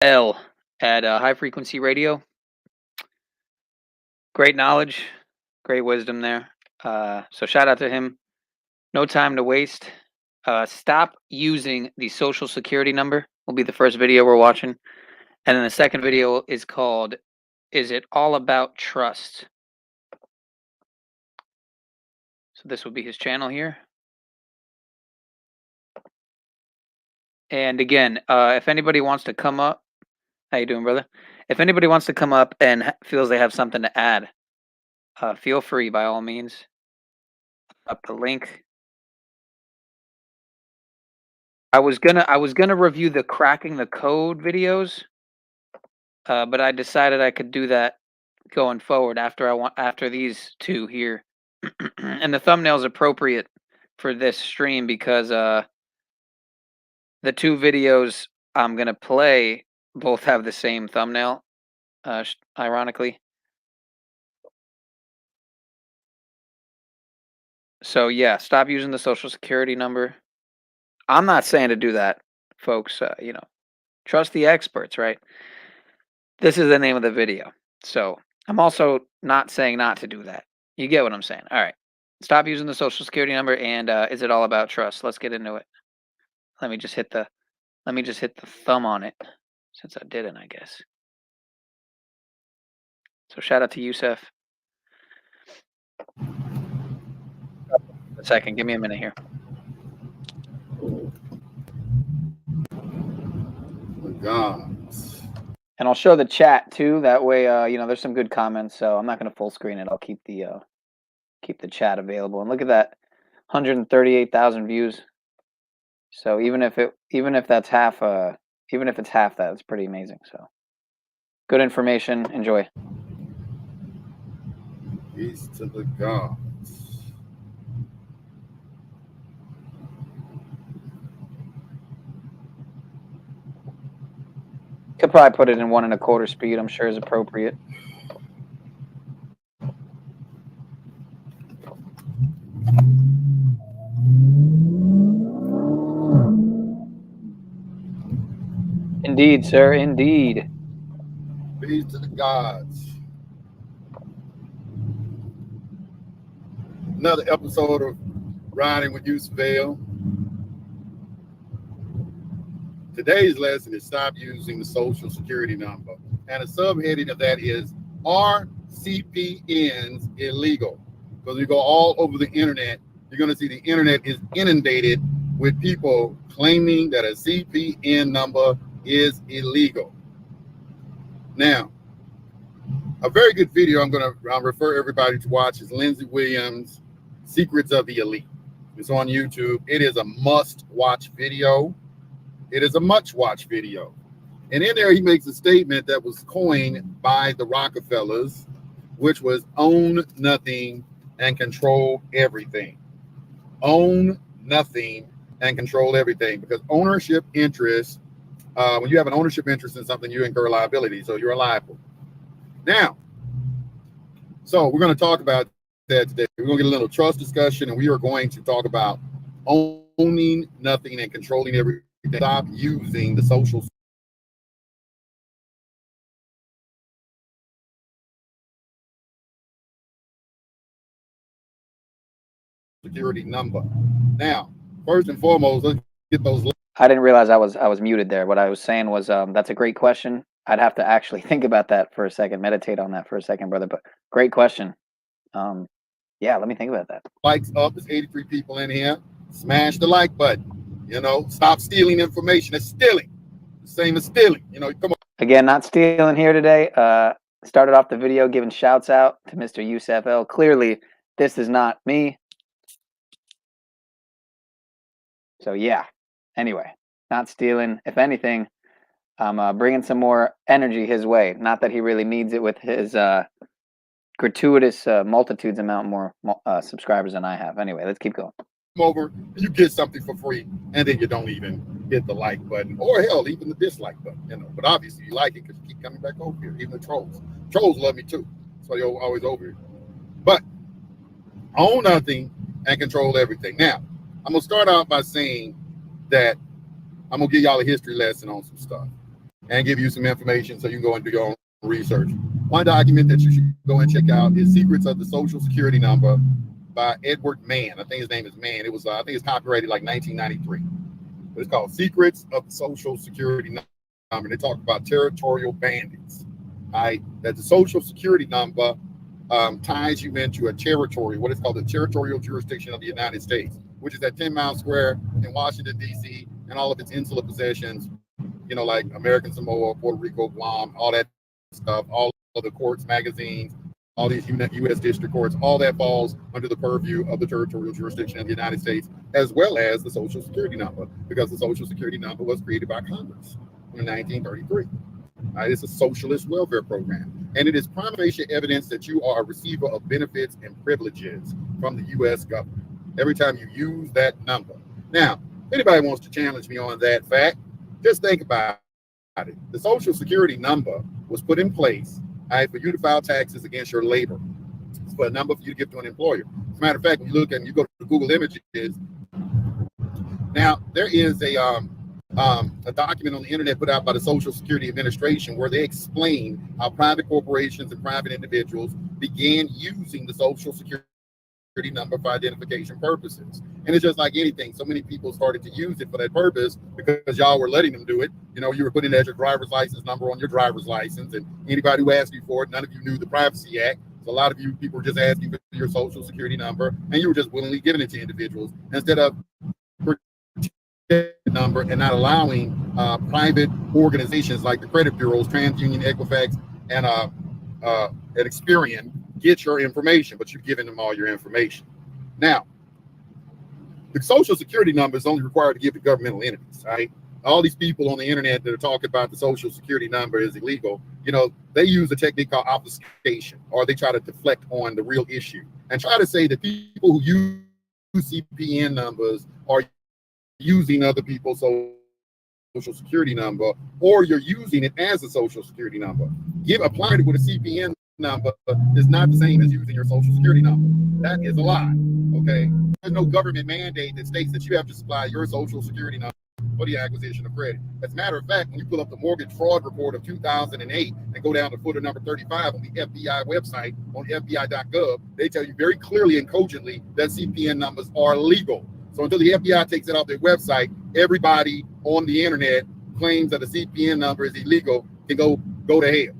L at High Frequency Radio. Great knowledge, great wisdom there. So shout out to him. No time to waste. Stop using the social security number will be the first video we're watching. And then the second video is called, Is It All About Trust? So this will be his channel here. And again, if anybody wants to come up, how you doing, brother? If anybody wants to come up and feels they have something to add, feel free by all means. Up the link. I was gonna review the cracking the code videos, but I decided I could do that going forward after these two here. And the thumbnail is appropriate for this stream because the two videos I'm gonna play both have the same thumbnail, ironically. So yeah, stop using the social security number. I'm not saying to do that, folks. Trust the experts, right? This is the name of the video. So I'm also not saying not to do that. You get what I'm saying? All right. Stop using the social security number, and is it all about trust? Let's get into it. Let me just hit the thumb on it, since I didn't, I guess. So shout out to Yusef. A second, give me a minute here. God. And I'll show the chat too. That way, there's some good comments. So I'm not going to full screen it. I'll keep the chat available. And look at that, 138,000 views. So even if that's half, even if it's half that, it's pretty amazing. So good information. Enjoy. Peace to the gods. Could probably put it in 1 1/4 speed. I'm sure is appropriate. Indeed, sir. Indeed. Peace to the gods. Another episode of Riding with USiNG. Today's lesson is stop using the social security number. And a subheading of that is, are CPNs illegal? Because you go all over the internet, you're going to see the internet is inundated with people claiming that a CPN number is illegal. Now, a very good video I'll refer everybody to watch is Lindsey Williams' Secrets of the Elite. It's on YouTube. It is a must-watch video. It is a much-watch video. And in there, he makes a statement that was coined by the Rockefellers, which was own nothing and control everything. Own nothing and control everything, because ownership interest, when you have an ownership interest in something, you incur liability, so you're liable. Now, so we're going to talk about that today. We're going to get a little trust discussion, and we are going to talk about owning nothing and controlling everything. Stop using the social security number. Now, first and foremost, let's get those. I didn't realize I was muted there. What I was saying was that's a great question. I'd have to actually think about that for a second, meditate on that for a second, brother. But great question. Yeah, let me think about that. Likes up. There's 83 people in here. Smash the like button. Stop stealing information. It's stealing. The same as stealing. Come on. Again, not stealing here today. Started off the video giving shouts out to Mr. Yusef L. Clearly, this is not me. So yeah. Anyway, not stealing. If anything, I'm bringing some more energy his way. Not that he really needs it with his gratuitous multitudes amount more subscribers than I have. Anyway, let's keep going. Over, you get something for free, and then you don't even hit the like button, or hell, even the dislike button. But obviously you like it because you keep coming back over here. Even the trolls love me too, so you're always over here. But own nothing and control everything. Now, I'm gonna start out by saying that I'm gonna give y'all a history lesson on some stuff. and give you some information so you can go and do your own research. One document that you should go and check out is Secrets of the Social Security Number by Edward Mann. I think his name is Mann. It was, I think it's copyrighted like 1993. But it's called Secrets of the Social Security Number. And they talk about territorial bandits. All right, that the Social Security Number ties you into a territory, what is called the territorial jurisdiction of the United States, which is at 10 Mile Square in Washington, D.C., and all of its insular possessions, you know, like American Samoa, Puerto Rico, Guam, all that stuff, all of the courts, magazines, all these U.S. district courts, all that falls under the purview of the territorial jurisdiction of the United States, as well as the Social Security Number, because the Social Security Number was created by Congress in 1933. It's a socialist welfare program, and it is prima facie evidence that you are a receiver of benefits and privileges from the U.S. government every time you use that number. Now, if anybody wants to challenge me on that fact, just think about it. The Social Security Number was put in place for you to file taxes against your labor. It's for a number for you to give to an employer. As a matter of fact, when you look and you go to Google Images, now there is a document on the internet put out by the Social Security Administration where they explain how private corporations and private individuals began using the Social Security Number for identification purposes. And it's just like anything. So many people started to use it for that purpose because y'all were letting them do it. You know, you were putting as your driver's license number on your driver's license, and anybody who asked you for it, none of you knew the Privacy Act. So a lot of you people were just asking for your Social Security number, and you were just willingly giving it to individuals instead of number and not allowing private organizations like the credit bureaus, TransUnion, Equifax, and Experian get your information, but you're giving them all your information. Now, the Social Security Number is only required to give to governmental entities, right? All these people on the internet that are talking about the Social Security Number is illegal, you know, they use a technique called obfuscation, or they try to deflect on the real issue and try to say that people who use CPN numbers are using other people's Social Security number, or you're using it as a Social Security number. Applying it with a CPN number is not the same as using your Social Security number. That is a lie, okay? There's no government mandate that states that you have to supply your Social Security number for the acquisition of credit. As a matter of fact, when you pull up the mortgage fraud report of 2008 and go down to footer number 35 on the FBI website, on FBI.gov, they tell you very clearly and cogently that CPN numbers are legal. So until the FBI takes it off their website, everybody on the internet claims that a CPN number is illegal can go to hell,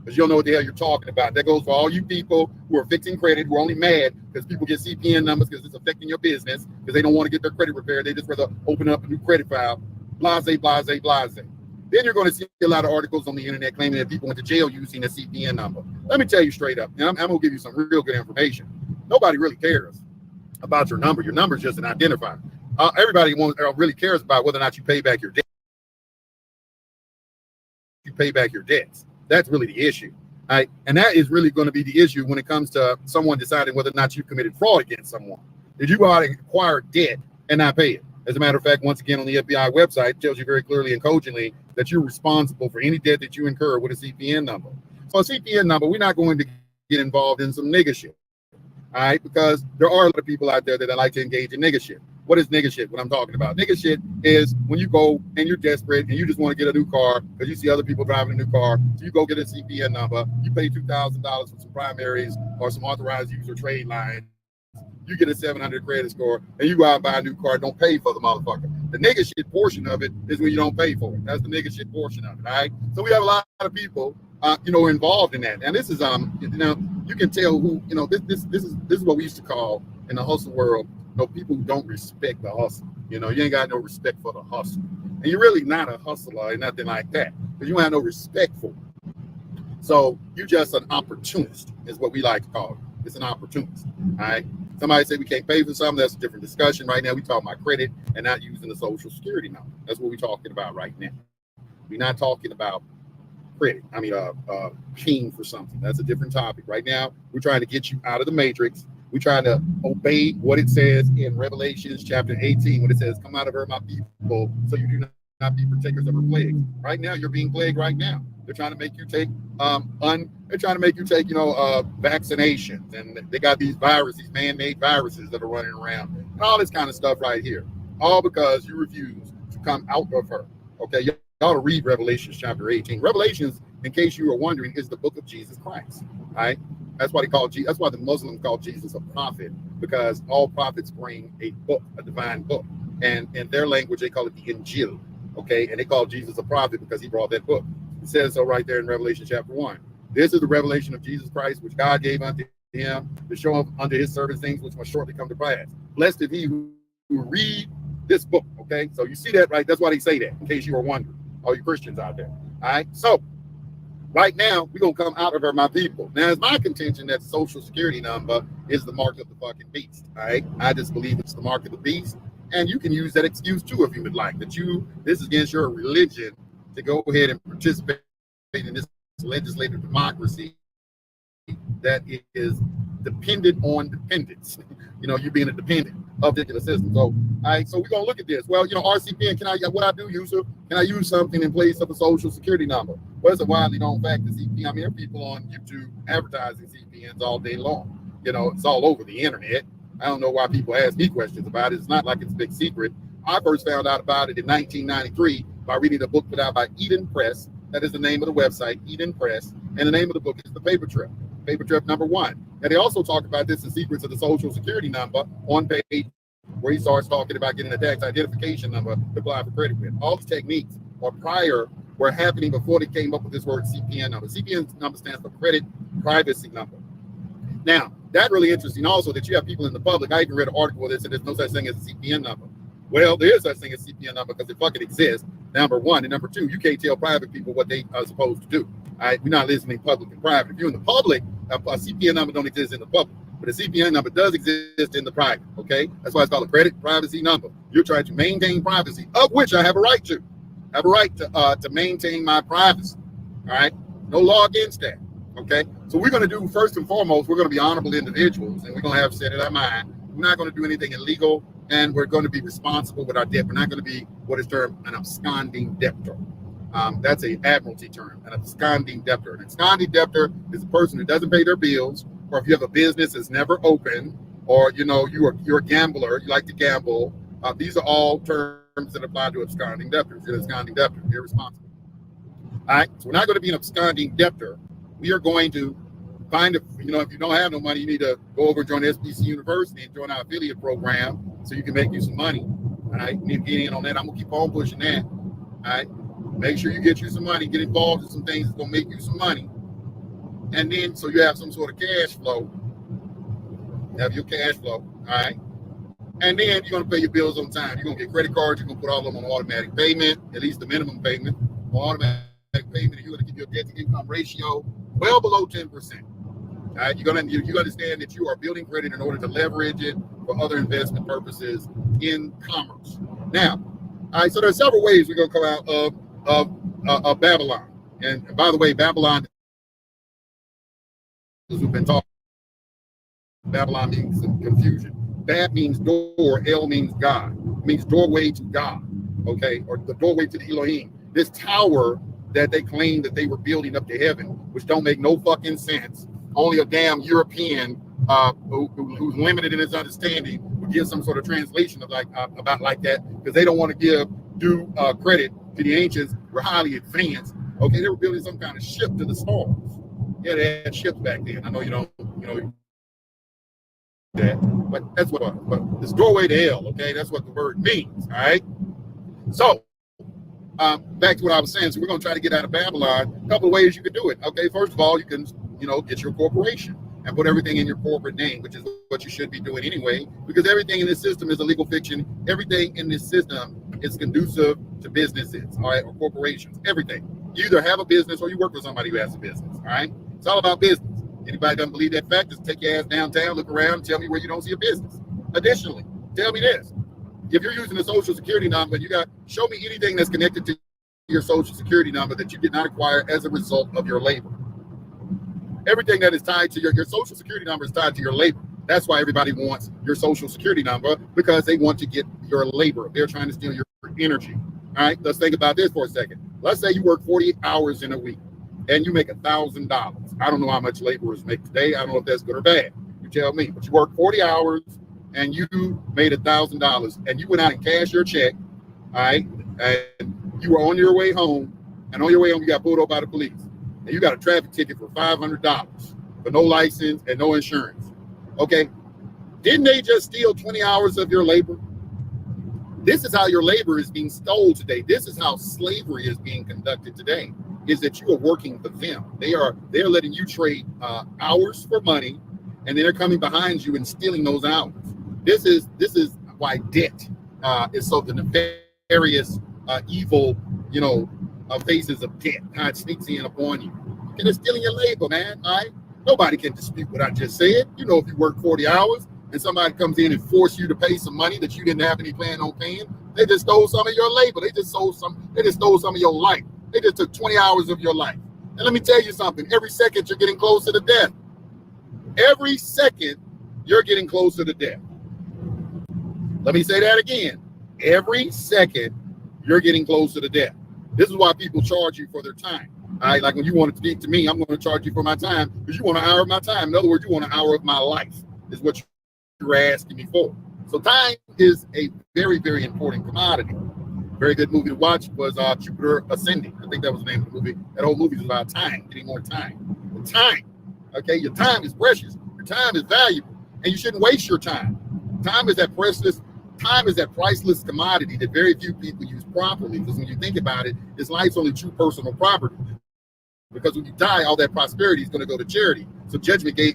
because you don't know what the hell you're talking about. That goes for all you people who are fixing credit, who are only mad because people get CPN numbers because it's affecting your business, because they don't want to get their credit repaired. They just rather open up a new credit file. Blase, blase, blase. Then you're going to see a lot of articles on the internet claiming that people went to jail using a CPN number. Let me tell you straight up, and I'm going to give you some real good information. Nobody really cares about your number. Your number is just an identifier. Everybody really cares about whether or not you pay back your debt. You pay back your debts. That's really the issue. Right? And that is really going to be the issue when it comes to someone deciding whether or not you committed fraud against someone. Did you go out and acquire debt and not pay it? As a matter of fact, once again, on the FBI website, it tells you very clearly and cogently that you're responsible for any debt that you incur with a CPN number. So a CPN number, we're not going to get involved in some nigga shit. All right, because there are a lot of people out there that like to engage in nigga shit. What is nigga shit? What I'm talking about? Nigga shit is when you go and you're desperate and you just want to get a new car because you see other people driving a new car. So you go get a CPN number. You pay $2,000 for some primaries or some authorized user trade lines. You get a 700 credit score and you go out and buy a new car. Don't pay for the motherfucker. The nigga shit portion of it is when you don't pay for it. That's the nigga shit portion of it. All right. So we have a lot of people, involved in that. And this is, you can tell who, this is what we used to call in the hustle world, people who don't respect the hustle. You ain't got no respect for the hustle. And you're really not a hustler or nothing like that, because you don't have no respect for it. So you're just an opportunist, is what we like to call it. It's an opportunist. All right. Somebody say we can't pay for something. That's a different discussion. Right now, we're talking about credit and not using the Social Security number. That's what we're talking about right now. We're not talking about credit. Paying for something. That's a different topic. Right now, we're trying to get you out of the matrix. We're trying to obey what it says in Revelations chapter 18, when it says, "Come out of her, my people, so you do not be partakers of her plagues." Right now, you're being plagued right now. They're trying to make you take vaccinations, and they got these viruses, these man-made viruses that are running around, and all this kind of stuff right here. All because you refuse to come out of her. Okay, ought to read Revelations chapter 18. Revelations, in case you were wondering, is the book of Jesus Christ. All right. That's why that's why the Muslims call Jesus a prophet, because all prophets bring a book, a divine book. And in their language, they call it the Injil. Okay. And they call Jesus a prophet because he brought that book. It says so right there in Revelation chapter 1. This is the revelation of Jesus Christ, which God gave unto him to show him unto his servants things which must shortly come to pass. Blessed is he who read this book. Okay. So you see that, right? That's why they say that, in case you were wondering, all you Christians out there. All right. So right now, we're going to come out of her, my people. Now, it's my contention that the social security number is the mark of the fucking beast. All right. I just believe it's the mark of the beast. And you can use that excuse too if you would like, that this is against your religion to go ahead and participate in this legislative democracy that is dependent on dependence. You know, you being a dependent of the system. So, all right, so we're gonna look at this. Well, you know, RCPN, what I do, Yusuf, can I use something in place of a social security number? Well, it's a widely known fact that CPN, I mean, there are people on YouTube advertising CPNs all day long. You know, it's all over the internet. I don't know why people ask me questions about it. It's not like it's a big secret. I first found out about it in 1993 by reading a book put out by Eden Press. That is the name of the website, Eden Press. And the name of the book is The Paper Trip, Paper Trip number 1. And they also talk about this in Secrets of the Social Security Number on page where he starts talking about getting a tax identification number to apply for credit with. All these techniques were happening before they came up with this word CPN number. CPN number stands for Credit Privacy Number. Now, that's really interesting also that you have people in the public. I even read an article that said there's no such thing as a CPN number. Well, there is such thing as CPN number because it fucking exists, number one. And number two, you can't tell private people what they are supposed to do. All right, we're not listening public and private. If you're in the public, a CPN number don't exist in the public, but a CPN number does exist in the private, okay? That's why it's called a credit privacy number. You're trying to maintain privacy, of which I have a right to. I have a right to maintain my privacy, all right? No law against that, okay? So we're going to do, first and foremost, we're going to be honorable individuals, and we're going to have set in our mind. We're not going to do anything illegal, and we're going to be responsible with our debt. We're not going to be what is termed an absconding debtor. That's an admiralty term, an absconding debtor. An absconding debtor is a person who doesn't pay their bills, or if you have a business that's never open, or you know you're a gambler, you like to gamble. These are all terms that apply to absconding debtors. You're an absconding debtor. You're responsible. All right. So we're not going to be an absconding debtor. We are going to find if you don't have no money, you need to go over and join SBC University and join our affiliate program so you can make you some money. All right. You need to get in on that. I'm gonna keep on pushing that. All right. Make sure you get you some money, get involved in some things that's gonna make you some money. And then so you have some sort of cash flow. Have your cash flow. All right. And then you're gonna pay your bills on time. You're gonna get credit cards, you're gonna put all of them on automatic payment, at least the minimum payment, or automatic payment, and you're gonna keep your debt to income ratio well below 10%. All right, you understand that you are building credit in order to leverage it for other investment purposes in commerce. Now, all right, so there's several ways we're gonna come out of Babylon. And by the way, Babylon, as we've been talking, Babylon means confusion. Bab means door, El means God. It means doorway to God, okay, or the doorway to the Elohim. This tower that they claim that they were building up to heaven, which don't make no fucking sense. Only a damn European who's limited in his understanding would give some sort of translation of about that, because they don't want to give due credit to the ancients. Were highly advanced. Okay, they were building some kind of ship to the stars. Yeah, they had ships back then. I know you don't, that, but that's but this doorway to hell. Okay, that's what the word means. All right. So back to what I was saying. So we're going to try to get out of Babylon. A couple of ways you can do it. Okay, first of all, you can get your corporation and put everything in your corporate name, which is what you should be doing anyway, because everything in this system is a legal fiction. Everything in this system is conducive to businesses, all right, or corporations. Everything. You either have a business or you work with somebody who has a business. All right, it's all about business. Anybody doesn't believe that fact, just take your ass downtown, look around, and tell me where you don't see a business. Additionally, tell me this. If you're using a social security number, show me anything that's connected to your social security number that you did not acquire as a result of your labor. Everything that is tied to your social security number is tied to your labor. That's why everybody wants your social security number, because they want to get your labor. They're trying to steal your energy. All right, let's think about this for a second. Let's say you work 48 hours in a week and you make $1,000. I don't know how much laborers make today. I don't know if that's good or bad. You tell me. But you work 40 hours and you made $1,000 and you went out and cashed your check, all right, and you were on your way home, and on your way home you got pulled over by the police, and you got a traffic ticket for $500 for no license and no insurance. Okay, didn't they just steal 20 hours of your labor? This is how your labor is being stole today. This is how slavery is being conducted today, is that you are working for them. They're letting you trade hours for money, and they're coming behind you and stealing those hours. This is why debt is so the nefarious, evil, faces of debt. How it sneaks in upon you. And it's stealing your labor, man. All right? Nobody can dispute what I just said. If you work 40 hours, and somebody comes in and force you to pay some money that you didn't have any plan on paying, they just stole some of your labor. They just stole some of your life. They just took 20 hours of your life. And let me tell you something, every second you're getting closer to death. Every second you're getting closer to death. Let me say that again. Every second you're getting closer to death. This is why people charge you for their time. All right, like when you want to speak to me, I'm going to charge you for my time because you want an hour of my time. In other words, you want an hour of my life is what you're asking me for. So time is a very, very important commodity. Very good movie to watch was Jupiter Ascending. I think that was the name of the movie. That whole movie is about time, getting more time. The time, okay? Your time is precious. Your time is valuable, and you shouldn't waste your time. Time is that priceless commodity that very few people use properly, because when you think about it, it's life's only true personal property. Because when you die, all that prosperity is going to go to charity. So Judgment Day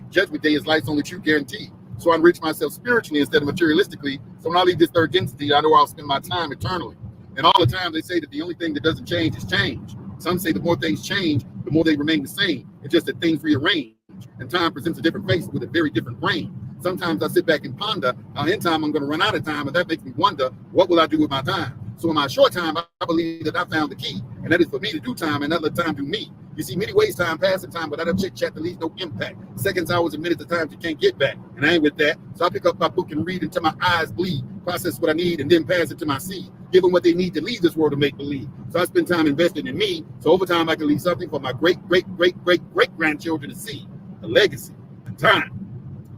is life's only true guarantee. So I enrich myself spiritually instead of materialistically. So when I leave this third density, I know I'll spend my time eternally. And all the time they say that the only thing that doesn't change is change. Some say the more things change, the more they remain the same. It's just that things rearrange, and time presents a different face with a very different brain. Sometimes I sit back and ponder, in time I'm going to run out of time, and that makes me wonder, what will I do with my time? So in my short time, I believe that I found the key, and that is for me to do time and not let time do me. You see, many ways time passing time without a chit chat that leaves no impact. Seconds, hours, and minutes of times you can't get back. And I ain't with that. So I pick up my book and read until my eyes bleed, process what I need, and then pass it to my seed. Give them what they need to leave this world to make believe. So I spend time investing in me. So over time, I can leave something for my great-great-great-great-great-grandchildren to see. A legacy. And time.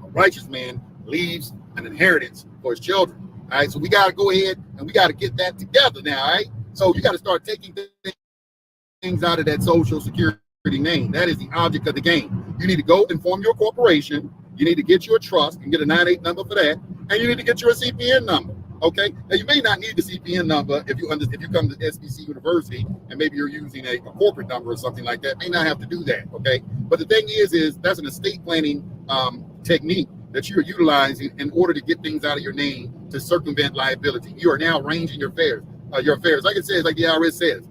A righteous man leaves an inheritance for his children. All right. So we got to go ahead and we got to get that together now. All right. So you got to start taking things out of that Social Security name. That is the object of the game. You need to go and form your corporation. You need to get you a trust and get a 98 number for that. And you need to get you a CPN number. Okay. Now you may not need the CPN number if you come to SBC University and maybe you're using a corporate number or something like that. May not have to do that. Okay. But the thing is that's an estate planning technique that you are utilizing in order to get things out of your name to circumvent liability. You are now arranging your affairs. Like it says, like the IRS says,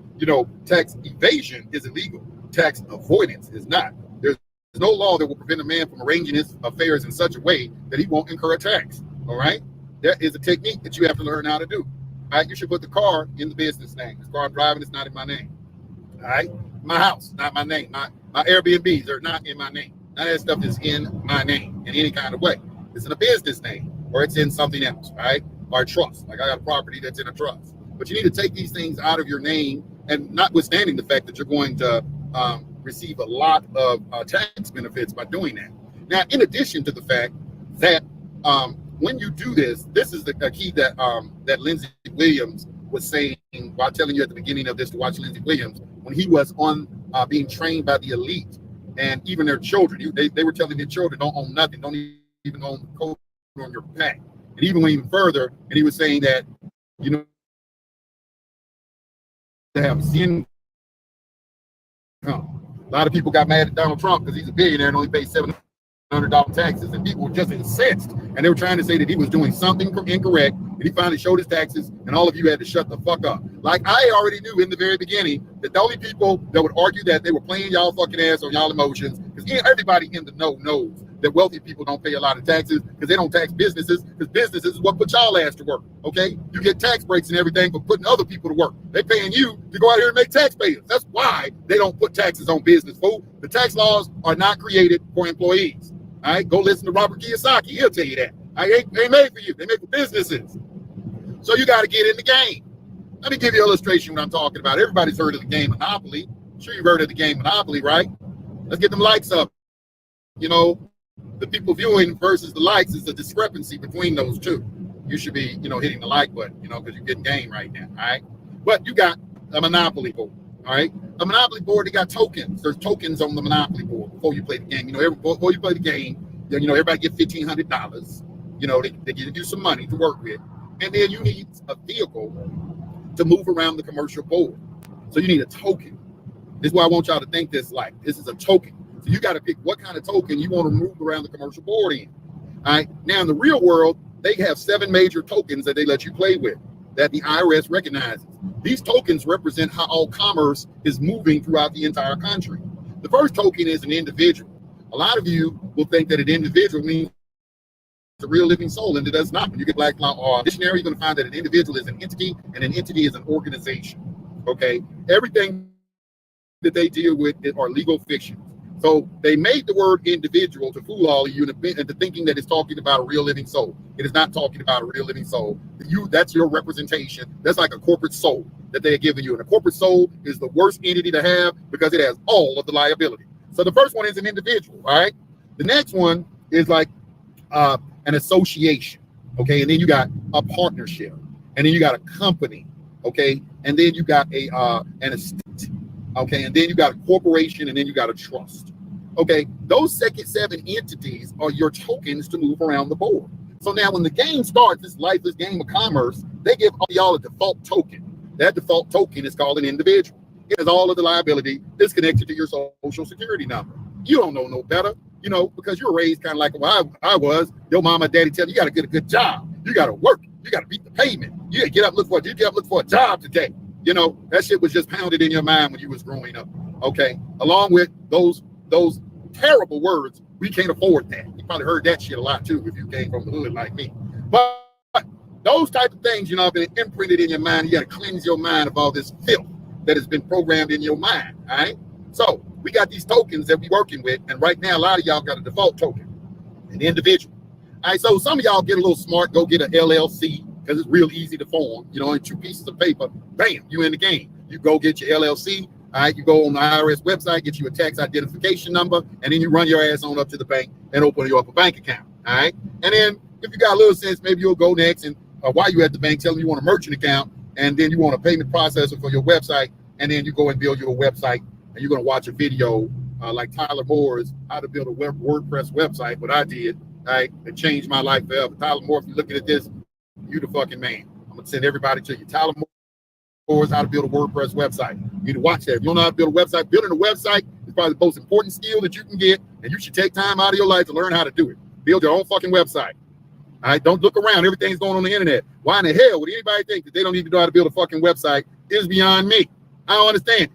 tax evasion is illegal. Tax avoidance is not. There's no law that will prevent a man from arranging his affairs in such a way that he won't incur a tax. All right. That is a technique that you have to learn how to do. All right. You should put the car in the business name. This car I'm driving is not in my name. All right. My house, not my name. My Airbnbs are not in my name. None of that stuff is in my name in any kind of way. It's in a business name or it's in something else, right? Or a trust. Like I got a property that's in a trust. But you need to take these things out of your name, and notwithstanding the fact that you're going to receive a lot of tax benefits by doing that. Now, in addition to the fact that when you do this is the key that that Lindsey Williams was saying while telling you at the beginning of this to watch Lindsey Williams when he was on being trained by the elite. And even their children, they were telling their children, don't own nothing, don't even own the code on your back. And even went even further, and he was saying that, to have sin come. A lot of people got mad at Donald Trump because he's a billionaire and only paid $700 taxes, and people were just incensed, and they were trying to say that he was doing something incorrect, and he finally showed his taxes, and all of you had to shut the fuck up. Like I already knew in the very beginning that the only people that would argue that they were playing y'all fucking ass on y'all emotions, because everybody in the know knows that wealthy people don't pay a lot of taxes because they don't tax businesses, because businesses is what put y'all ass to work, okay? You get tax breaks and everything for putting other people to work. They're paying you to go out here and make taxpayers. That's why they don't put taxes on business, fool. The tax laws are not created for employees. All right, go listen to Robert Kiyosaki. He'll tell you that. They made for you. They made for businesses. So you got to get in the game. Let me give you an illustration what I'm talking about. Everybody's heard of the game Monopoly. I'm sure you've heard of the game Monopoly, right? Let's get them likes up. The people viewing versus the likes is a discrepancy between those two. You should be, hitting the like button, because you're getting game right now. All right. But you got a monopoly board. All right, a monopoly board, they got tokens. There's tokens on the monopoly board before you play the game. Before you play the game, everybody get $1,500. They give you some money to work with, and then you need a vehicle to move around the commercial board. So you need a token. This is why I want y'all to think this is a token. So you got to pick what kind of token you want to move around the commercial board in. All right. Now in the real world, they have 7 major tokens that they let you play with that the IRS recognizes. These tokens represent how all commerce is moving throughout the entire country. The first token is an individual. A lot of you will think that an individual means a real living soul, and it does not. When you get Black Law or Dictionary, you're going to find that an individual is an entity, and an entity is an organization. Okay, everything that they deal with are legal fictions. So they made the word individual to fool all of you into thinking that it's talking about a real living soul. It is not talking about a real living soul. That's your representation. That's like a corporate soul that they're giving you. And a corporate soul is the worst entity to have because it has all of the liability. So the first one is an individual, all right? The next one is like an association, okay? And then you got a partnership, and then you got a company, okay? And then you got an estate, okay? And then you got a corporation, and then you got a trust. Okay, those second 7 entities are your tokens to move around the board. So now when the game starts, this lifeless game of commerce, they give y'all a default token. That default token is called an individual. It has all of the liability. It's connected to your social security number. You don't know no better, because you're raised kind of like I was. Your mama and daddy tell you got to get a good job. You got to work. You got to beat the payment. You got to get up, look for a job today. That shit was just pounded in your mind when you was growing up. Okay, along with those terrible words, we can't afford that. You probably heard that shit a lot too if you came from the hood like me. But those type of things, have been imprinted in your mind. You got to cleanse your mind of all this filth that has been programmed in your mind. All right. So we got these tokens that we're working with, and right now a lot of y'all got a default token, an individual. All right. So some of y'all get a little smart, go get an LLC because it's real easy to form. In 2 pieces of paper, bam, you in the game. You go get your LLC. All right, you go on the IRS website, get you a tax identification number, and then you run your ass on up to the bank and open you up a bank account. All right, and then if you got a little sense, maybe you'll go next and while you at the bank, tell them you want a merchant account, and then you want a payment processor for your website, and then you go and build your website, and you're going to watch a video like Tyler Moore's How to Build a WordPress Website. What I did, all right, it changed my life forever. Tyler Moore, if you're looking at this, you the fucking man. I'm gonna send everybody to you. Tyler Moore's How to Build a WordPress Website. You need to watch that. If you don't know how to build a website, building a website is probably the most important skill that you can get, and you should take time out of your life to learn how to do it. Build your own fucking website. All right, don't look around. Everything's going on the internet. Why in the hell would anybody think that they don't need to know how to build a fucking website is beyond me. I don't understand it.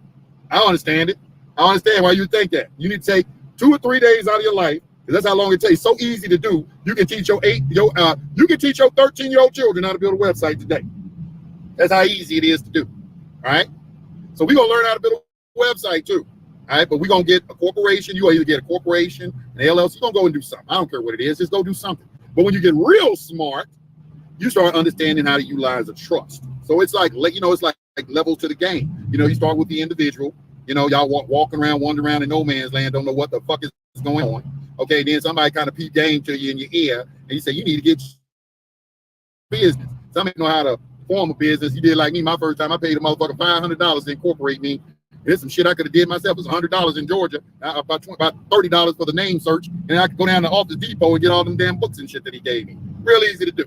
I don't understand it. I don't understand why you think that. You need to take 2 or 3 days out of your life, because that's how long it takes. So easy to do. You can teach your 13-year-old children how to build a website today. That's how easy it is to do. All right. So we're gonna learn how to build a website too. All right, but we're gonna get a corporation. You either get a corporation, an LLC, you're gonna go and do something. I don't care what it is, just go do something. But when you get real smart, you start understanding how to utilize a trust. So it's like, it's like levels to the game. You start with the individual. Y'all walking around, wandering around in no man's land, don't know what the fuck is going on. Okay, then somebody kind of peep game to you in your ear, and you say you need to get business. Somebody know how to form a business. You did like me. My first time, I paid a motherfucker $500 to incorporate me. There's some shit I could have did myself. It was $100 in Georgia, about $30 for the name search, and I could go down to Office Depot and get all them damn books and shit that he gave me. Real easy to do.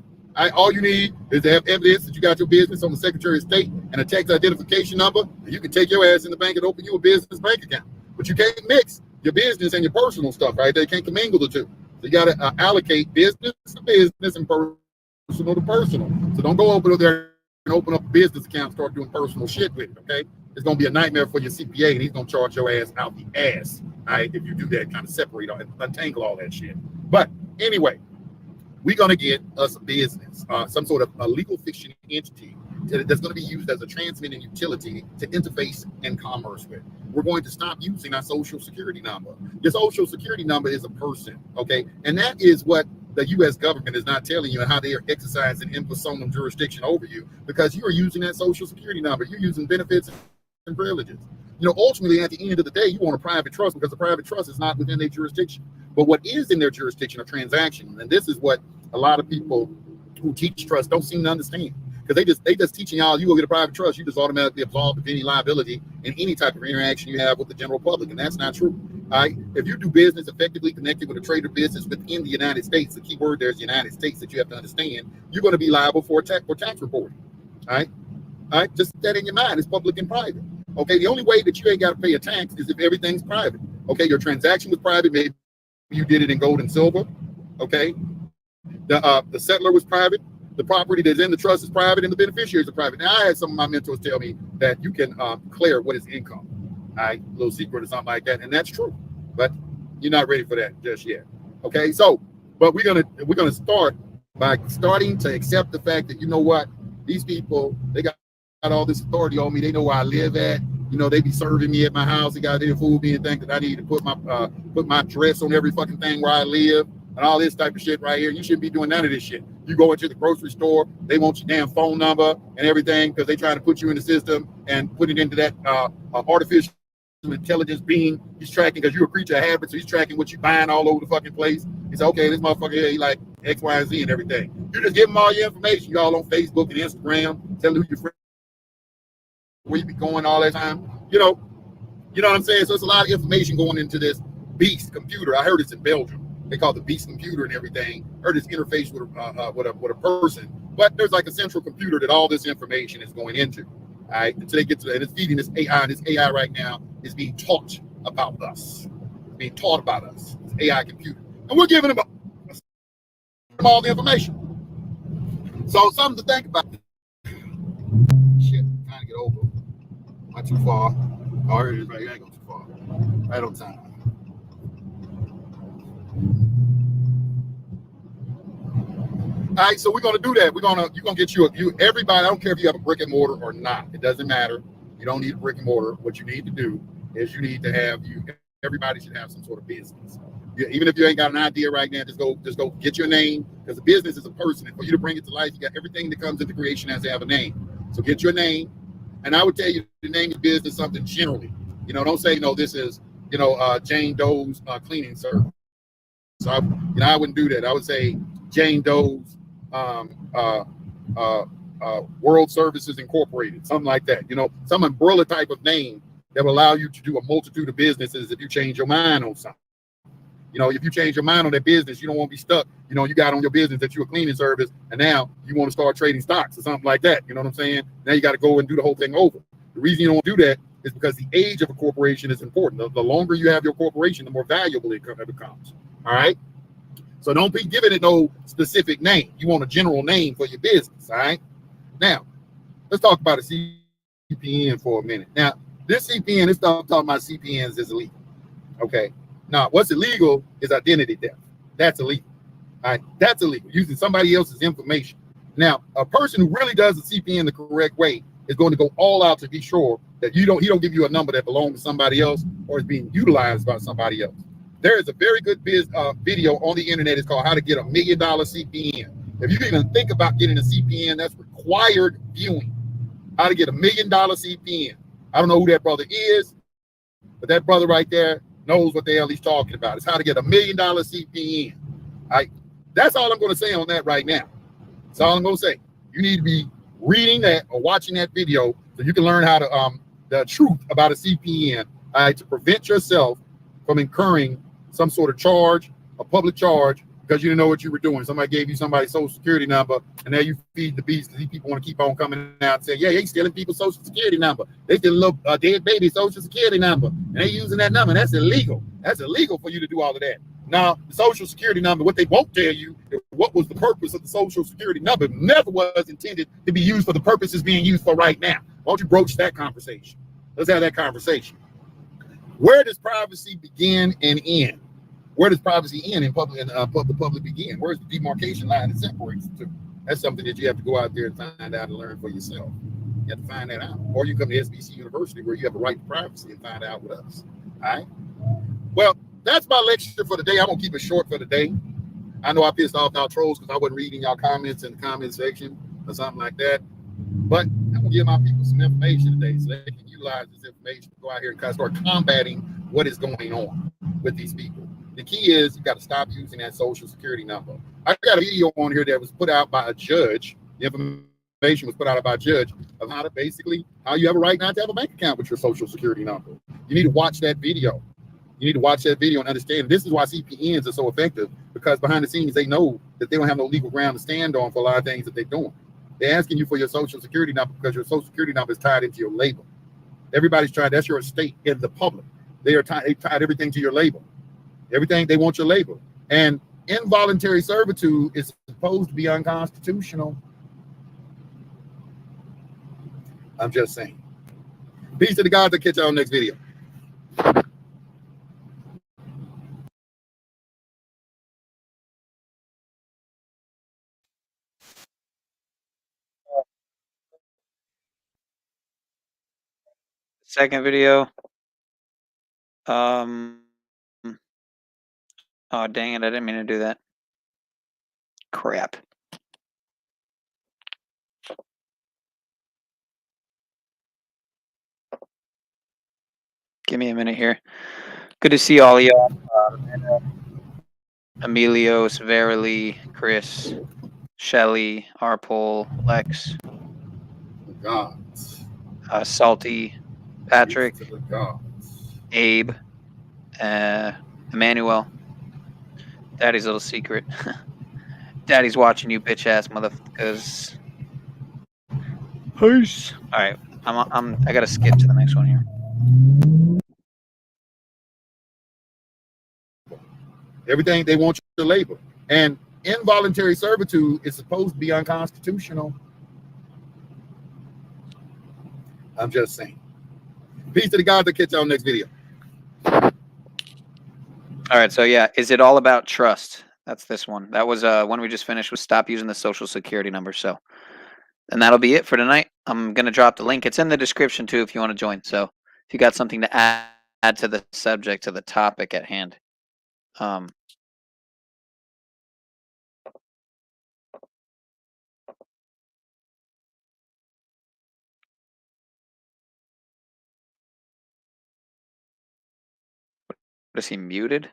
All you need is to have evidence that you got your business on the Secretary of State and a tax identification number, and you can take your ass in the bank and open you a business bank account. But you can't mix your business and your personal stuff, right? They can't commingle the two. So you got to allocate business to business and personal to personal. So don't go over there and open up a business account and start doing personal shit with it, okay? It's going to be a nightmare for your CPA, and he's going to charge your ass out the ass, all right, if you do that, kind of separate and untangle all that shit. But anyway, we're going to get us a business, some sort of a legal fiction entity that's going to be used as a transmitting utility to interface and commerce with. We're going to stop using our social security number. Your social security number is a person, okay? And that is what the U.S. government is not telling you and how they are exercising impersonal jurisdiction over you, because you are using that social security number. You're using benefits and privileges. Ultimately, at the end of the day, you want a private trust because the private trust is not within their jurisdiction. But what is in their jurisdiction are transactions. And this is what a lot of people who teach trust don't seem to understand. because they just teaching y'all you go get a private trust, you just automatically absolved of any liability in any type of interaction you have with the general public, and that's not true. All right, if you do business effectively connected with a trade or business within the United States, the key word there is United States that you have to understand, you're going to be liable for tax reporting. All right, just keep that in your mind. It's public and private. Okay, the only way that you ain't got to pay a tax is if everything's private. Okay, your transaction was private, maybe you did it in gold and silver. Okay, the settler was private, the property that's in the trust is private, and the beneficiaries are private. Now, I had some of my mentors tell me that you can declare what is income. All right, a little secret or something like that, and that's true, but you're not ready for that just yet. Okay, so but we're gonna start by starting to accept the fact that, you know what, these people, they got all this authority on me. They know where I live at. You know, they be serving me at my house. They got their food being think that I need to put my address on every fucking thing where I live and all this type of shit right here. You shouldn't be doing none of this shit. You go into the grocery store, they want your damn phone number and everything because they trying to put you in the system and put it into that artificial intelligence being. He's tracking, because you're a creature of habit, so he's tracking what you buying all over the fucking place. He's like, okay, this motherfucker here, he like X, Y, and Z and everything. You just give him all your information. You all on Facebook and Instagram, tell who your friends, where you be going all that time. You know what I'm saying? So it's a lot of information going into this beast computer. I heard it's in Belgium. They call it the beast computer and everything. I heard it's interface with a person, but there's like a central computer that all this information is going into. All right, until they get to that, and it's feeding this AI. And this AI right now is being taught about us. It's being taught about us. It's AI computer, and we're giving them all the information. So something to think about. Shit, trying to get over. Not too far. Oh, here it is right here. I ain't going too far. Right on time. All right, so we're gonna do that. You're gonna get you everybody. I don't care if you have a brick and mortar or not. It doesn't matter. You don't need a brick and mortar. What you need to do is you need to have everybody should have some sort of business. Even if you ain't got an idea right now, just go get your name, because a business is a person, and for you to bring it to life, you got everything that comes into creation has to have a name. So get your name, and I would tell you the name of business something generally. You know, don't say no. This is Jane Doe's cleaning service. So I wouldn't do that. I would say Jane Doe's World Services Incorporated, something like that. Some umbrella type of name that will allow you to do a multitude of businesses if you change your mind on something. If you change your mind on that business, you don't want to be stuck. You got on your business that you're a cleaning service, and now you want to start trading stocks or something like that. You know what I'm saying? Now you got to go and do the whole thing over. The reason you don't do that is because the age of a corporation is important. The longer you have your corporation, the more valuable it becomes. All right. So don't be giving it no specific name. You want a general name for your business. All right. Now, let's talk about a CPN for a minute. Now, this CPN, this stuff I'm talking about CPNs is illegal. Okay. Now, what's illegal is identity theft. That's illegal. All right. That's illegal. Using somebody else's information. Now, a person who really does the CPN the correct way is going to go all out to be sure that he don't give you a number that belongs to somebody else or is being utilized by somebody else. There is a very good video on the internet. It's called How to Get $1 Million CPN. If you even think about getting a CPN, that's required viewing. How to get $1 million CPN. I don't know who that brother is, but that brother right there knows what the hell he's talking about. It's how to get $1 million CPN. All right. That's all I'm going to say on that right now. That's all I'm going to say. You need to be reading that or watching that video so you can learn how to the truth about a CPN, all right, to prevent yourself from incurring some sort of charge, a public charge, because you didn't know what you were doing. Somebody gave you somebody's social security number, and now you feed the beast because these people want to keep on coming out and say, yeah, they stealing people's social security number. They stealing a little dead baby social security number, and they using that number. That's illegal. That's illegal for you to do all of that. Now, the social security number, what they won't tell you is what was the purpose of the social security number. It never was intended to be used for the purpose it's being used for right now. Why don't you broach that conversation? Let's have that conversation. Where does privacy begin and end? Where does privacy end and the public begin? Where's the demarcation line that separates the two? That's something that you have to go out there and find out and learn for yourself. You have to find that out. Or you come to SBC University where you have a right to privacy and find out with us. All right? Well, that's my lecture for the day. I'm going to keep it short for the day. I know I pissed off y'all trolls because I wasn't reading y'all comments in the comment section or something like that. But I'm going to give my people some information today so they can utilize this information to go out here and start combating what is going on with these people. The key is you got to stop using that social security number. I got a video on here that was put out by a judge. The was put out by a judge of how you have a right not to have a bank account with your social security number. You need to watch that video. You need to watch that video and understand this is why CPNs are so effective, because behind the scenes, they know that they don't have no legal ground to stand on for a lot of things that they're doing. They're asking you for your social security number because your social security number is tied into your label. Everybody's trying, that's your estate in the public. They tied everything to your label. Everything, they want your label. And involuntary servitude is supposed to be unconstitutional. I'm just saying. Peace to the gods. I'll catch y'all next video. Second video. Oh, dang it. I didn't mean to do that. Crap. Give me a minute here. Good to see all y'all. Emilios, Verily, Chris, Shelly, Arpol, Lex, Salty, Patrick, Abe, Emmanuel. Daddy's little secret. Daddy's watching you, bitch ass motherfuckers. Peace. All right, I gotta skip to the next one here. Everything, they want your label. And involuntary servitude is supposed to be unconstitutional. I'm just saying. Peace to the gods. I'll catch y'all next video. All right, so yeah, is it all about trust? That's this one. That was one we just finished with stop using the social security number. So, and that'll be it for tonight. I'm gonna drop the link. It's in the description too if you want to join. So if you got something to add to the subject, to the topic at hand. Is he muted?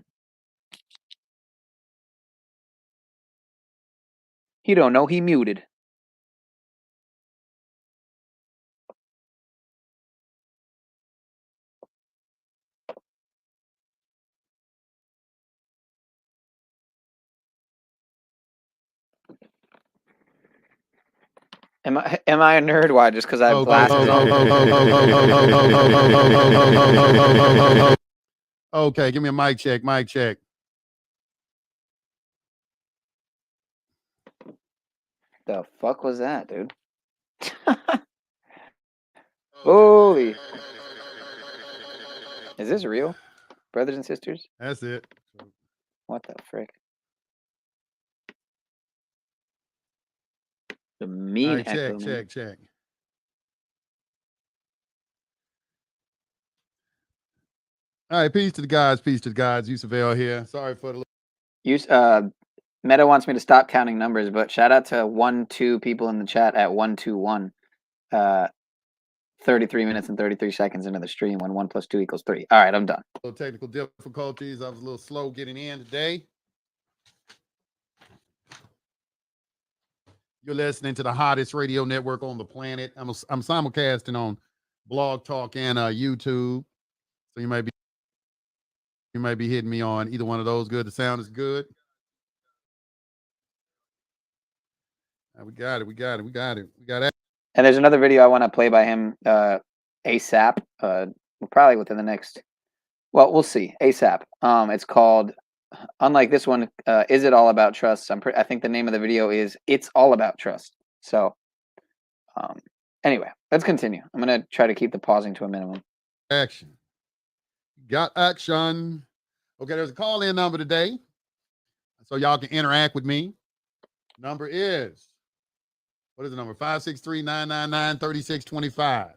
He don't know he muted. Am I a nerd? Why? Just because I have glasses on? Okay, give me a mic check. Mic check. The fuck was that, dude? Holy. Is this real? Brothers and sisters? That's it. What the frick? The mean echo. Check. All right, peace to the gods. USiNG here. Sorry for the Meta wants me to stop counting numbers, but shout out to 2 people in the chat at 121. 33 minutes and 33 seconds into the stream when 1 + 2 = 3. All right, I'm done. Technical difficulties. I was a little slow getting in today. You're listening to the hottest radio network on the planet. I'm simulcasting on Blog Talk and YouTube. So you might be hitting me on either one of those. Good. The sound is good. We got it. And there's another video I want to play by him ASAP. Probably within the next. Well, we'll see. ASAP. It's called. Unlike this one, is it all about trust? I think the name of the video is "It's All About Trust." So, anyway, let's continue. I'm gonna try to keep the pausing to a minimum. Action. Got action. Okay, there's a call-in number today, so y'all can interact with me. Number is, what is the number? 563-999-3625.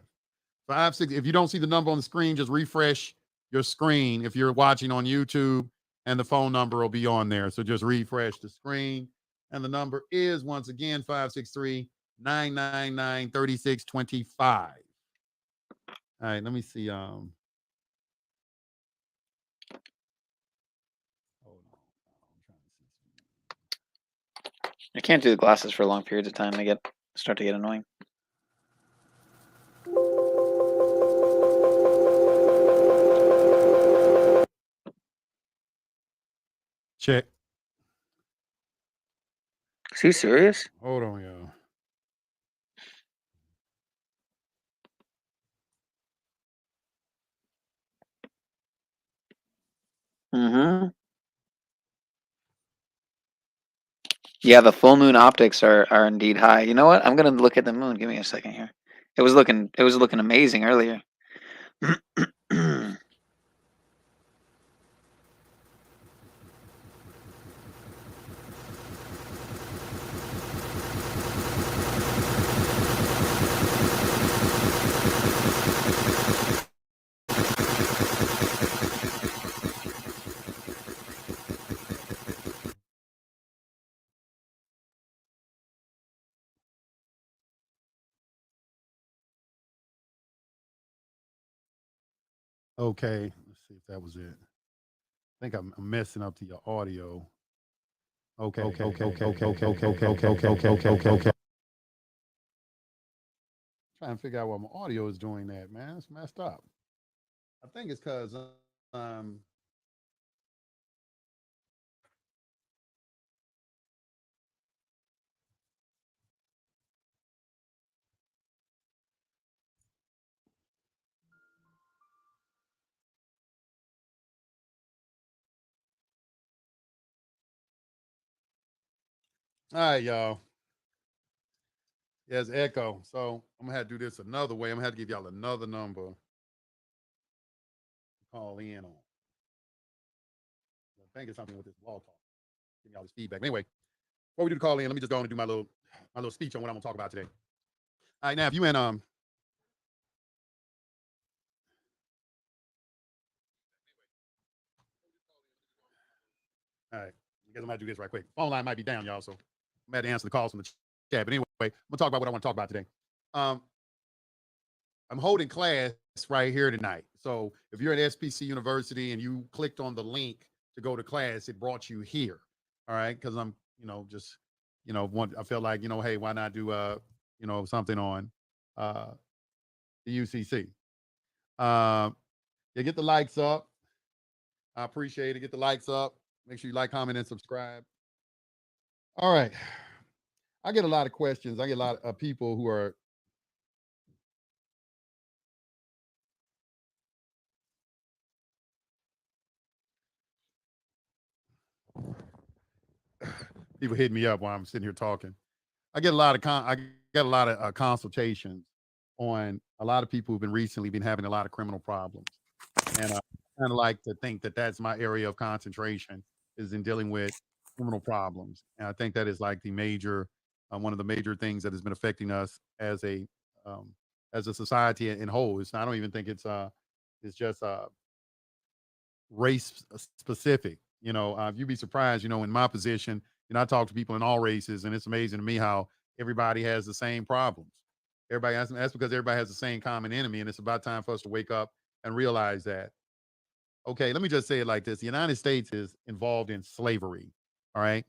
56. If you don't see the number on the screen, just refresh your screen if you're watching on YouTube, and the phone number will be on there. So just refresh the screen. And the number is, once again, 563-999-3625. All right, let me see. I can't do the glasses for long periods of time. I get start to get annoying. Check. Is he serious? Hold on, y'all. Mm-hmm. Yeah, the full moon optics are indeed high. You know what? I'm gonna look at the moon. Give me a second here. It was looking amazing earlier. Okay, let's see if that was it. I think I'm messing up to your audio. Okay. Trying to figure out why my audio is doing that, man. It's messed up. I think it's because all right, y'all. Yeah, it's echo. So I'm gonna have to do this another way. I'm gonna have to give y'all another number to call in on. I think it's something with this wall talk. Give y'all this feedback. Anyway, before we do the call in, let me just go on and do my little speech on what I'm gonna talk about today. All right, now if you in all right, I guess I might do this right quick. Phone line might be down, y'all, so I'm gonna have to answer the calls from the chat. But anyway, I'm gonna talk about what I want to talk about today. I'm holding class right here tonight. So if you're at SPC University and you clicked on the link to go to class, it brought you here. All right, because I'm, I feel like, hey, why not do something on the UCC? Yeah, get the likes up. I appreciate it. Get the likes up. Make sure you like, comment, and subscribe. All right. I get a lot of questions. I get a lot of people who are people hitting me up while I'm sitting here talking. I get a lot of consultations on a lot of people who've been recently been having a lot of criminal problems, and I kind of like to think that that's my area of concentration is in dealing with criminal problems, and I think that is like the major one of the major things that has been affecting us um, as a society in whole. I don't even think it's just race specific. You'd be surprised. In my position, I talk to people in all races, and it's amazing to me how everybody has the same problems. Everybody has, that's because everybody has the same common enemy, and it's about time for us to wake up and realize that. Okay, let me just say it like this: the United States is involved in slavery. All right,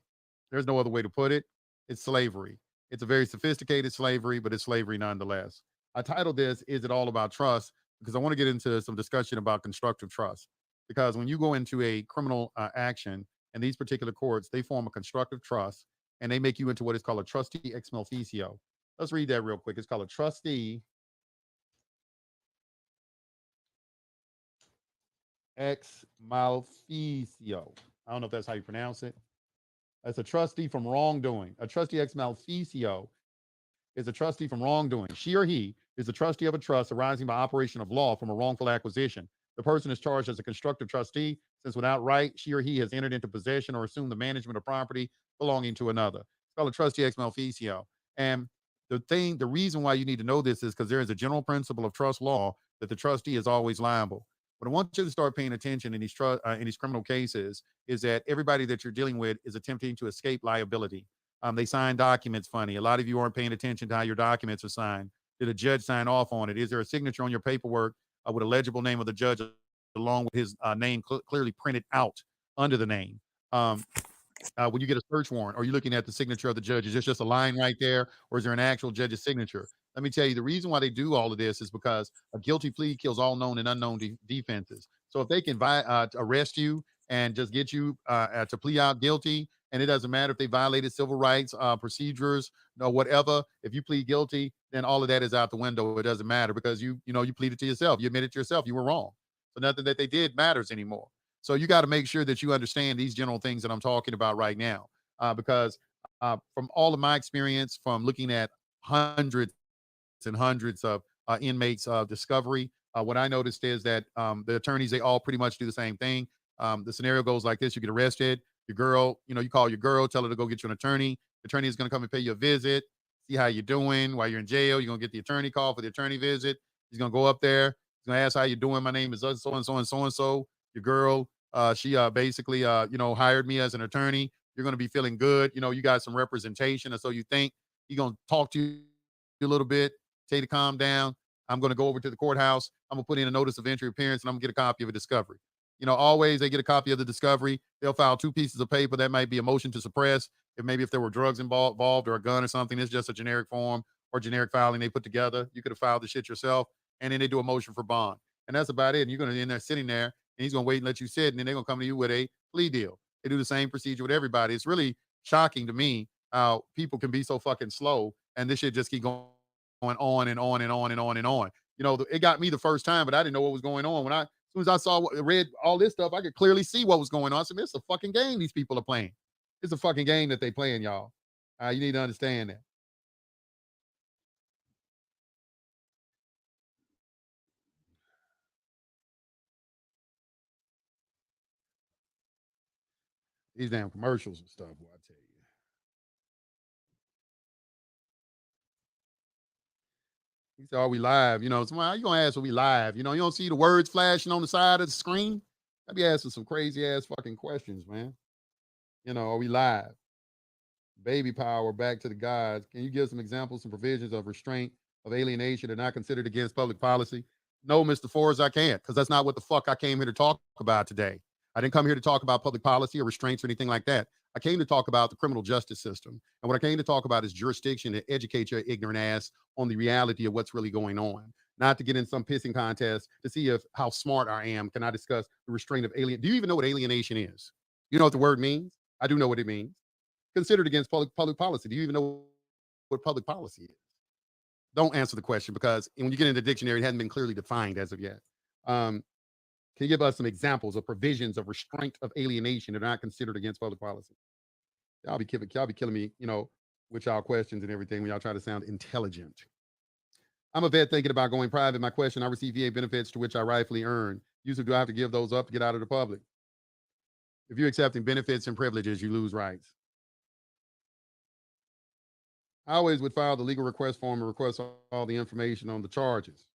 there's no other way to put it. It's slavery. It's a very sophisticated slavery, but it's slavery nonetheless. I titled this "Is It All About Trust?" because I want to get into some discussion about constructive trust. Because when you go into a criminal action, and these particular courts, they form a constructive trust, and they make you into what is called a trustee ex maleficio. Let's read that real quick. It's called a trustee ex maleficio. I don't know if that's how you pronounce it. That's a trustee from wrongdoing. A trustee ex maleficio is a trustee from wrongdoing. She or he is a trustee of a trust arising by operation of law from a wrongful acquisition. The person is charged as a constructive trustee, since without right, she or he has entered into possession or assumed the management of property belonging to another. It's called a trustee ex maleficio. And the reason why you need to know this is because there is a general principle of trust law that the trustee is always liable. But I want you to start paying attention in these criminal cases is that everybody that you're dealing with is attempting to escape liability. They sign documents funny. A lot of you aren't paying attention to how your documents are signed. Did a judge sign off on it? Is there a signature on your paperwork with a legible name of the judge along with his name clearly printed out under the name? when you get a search warrant, are you looking at the signature of the judge? Is this just a line right there, or is there an actual judge's signature? Let me tell you, the reason why they do all of this is because a guilty plea kills all known and unknown defenses. So if they can arrest you and just get you to plea out guilty, and it doesn't matter if they violated civil rights procedures, whatever. If you plead guilty, then all of that is out the window. It doesn't matter because you pleaded to yourself. You admitted to yourself you were wrong. So nothing that they did matters anymore. So you got to make sure that you understand these general things that I'm talking about right now, because from all of my experience, from looking at hundreds and hundreds of inmates discovery, what I noticed is that the attorneys, they all pretty much do the same thing. The scenario goes like this: you get arrested, your girl, you call your girl, tell her to go get you an attorney. The attorney is going to come and pay you a visit, see how you're doing while you're in jail. You're going to get the attorney call for the attorney visit. He's going to go up there. He's going to ask how you're doing. My name is so and so and so and so. Your girl, she basically hired me as an attorney. You're going to be feeling good. You got some representation, and so you think he's going to talk to you a little bit, tell you to calm down. I'm going to go over to the courthouse. I'm going to put in a notice of entry appearance, and I'm going to get a copy of a discovery. Always they get a copy of the discovery. They'll file 2 pieces of paper. That might be a motion to suppress. If there were drugs involved or a gun or something, it's just a generic form or generic filing they put together. You could have filed the shit yourself, and then they do a motion for bond. And that's about it. And you're going to be in there sitting there, and he's going to wait and let you sit, and then they're going to come to you with a plea deal. They do the same procedure with everybody. It's really shocking to me how people can be so fucking slow, and this shit just keep going on and on and on and on and on. It got me the first time, but I didn't know what was going on. As soon as I read all this stuff, I could clearly see what was going on. So it's a fucking game these people are playing. It's a fucking game that they playing, y'all. You need to understand that. These damn commercials and stuff, boy, I tell you. He said, are we live? How you gonna ask are we live? You don't see the words flashing on the side of the screen? I'd be asking some crazy ass fucking questions, man. Are we live? Baby power, back to the gods. Can you give some examples and provisions of restraint, of alienation that are not considered against public policy? No, Mr. Forrest, I can't, because that's not what the fuck I came here to talk about today. I didn't come here to talk about public policy or restraints or anything like that. I came to talk about the criminal justice system. And what I came to talk about is jurisdiction to educate your ignorant ass on the reality of what's really going on. Not to get in some pissing contest to see how smart I am. Can I discuss the restraint of alien? Do you even know what alienation is? You know what the word means? I do know what it means. Considered against public policy. Do you even know what public policy is? Don't answer the question, because when you get into the dictionary, it hasn't been clearly defined as of yet. Can you give us some examples of provisions of restraint of alienation that are not considered against public policy? Y'all be killing me, with y'all questions and everything when y'all try to sound intelligent. I'm a vet thinking about going private. My question: I receive VA benefits to which I rightfully earn. Usually, do I have to give those up to get out of the public? If you're accepting benefits and privileges, you lose rights. I always would file the legal request form and request all the information on the charges.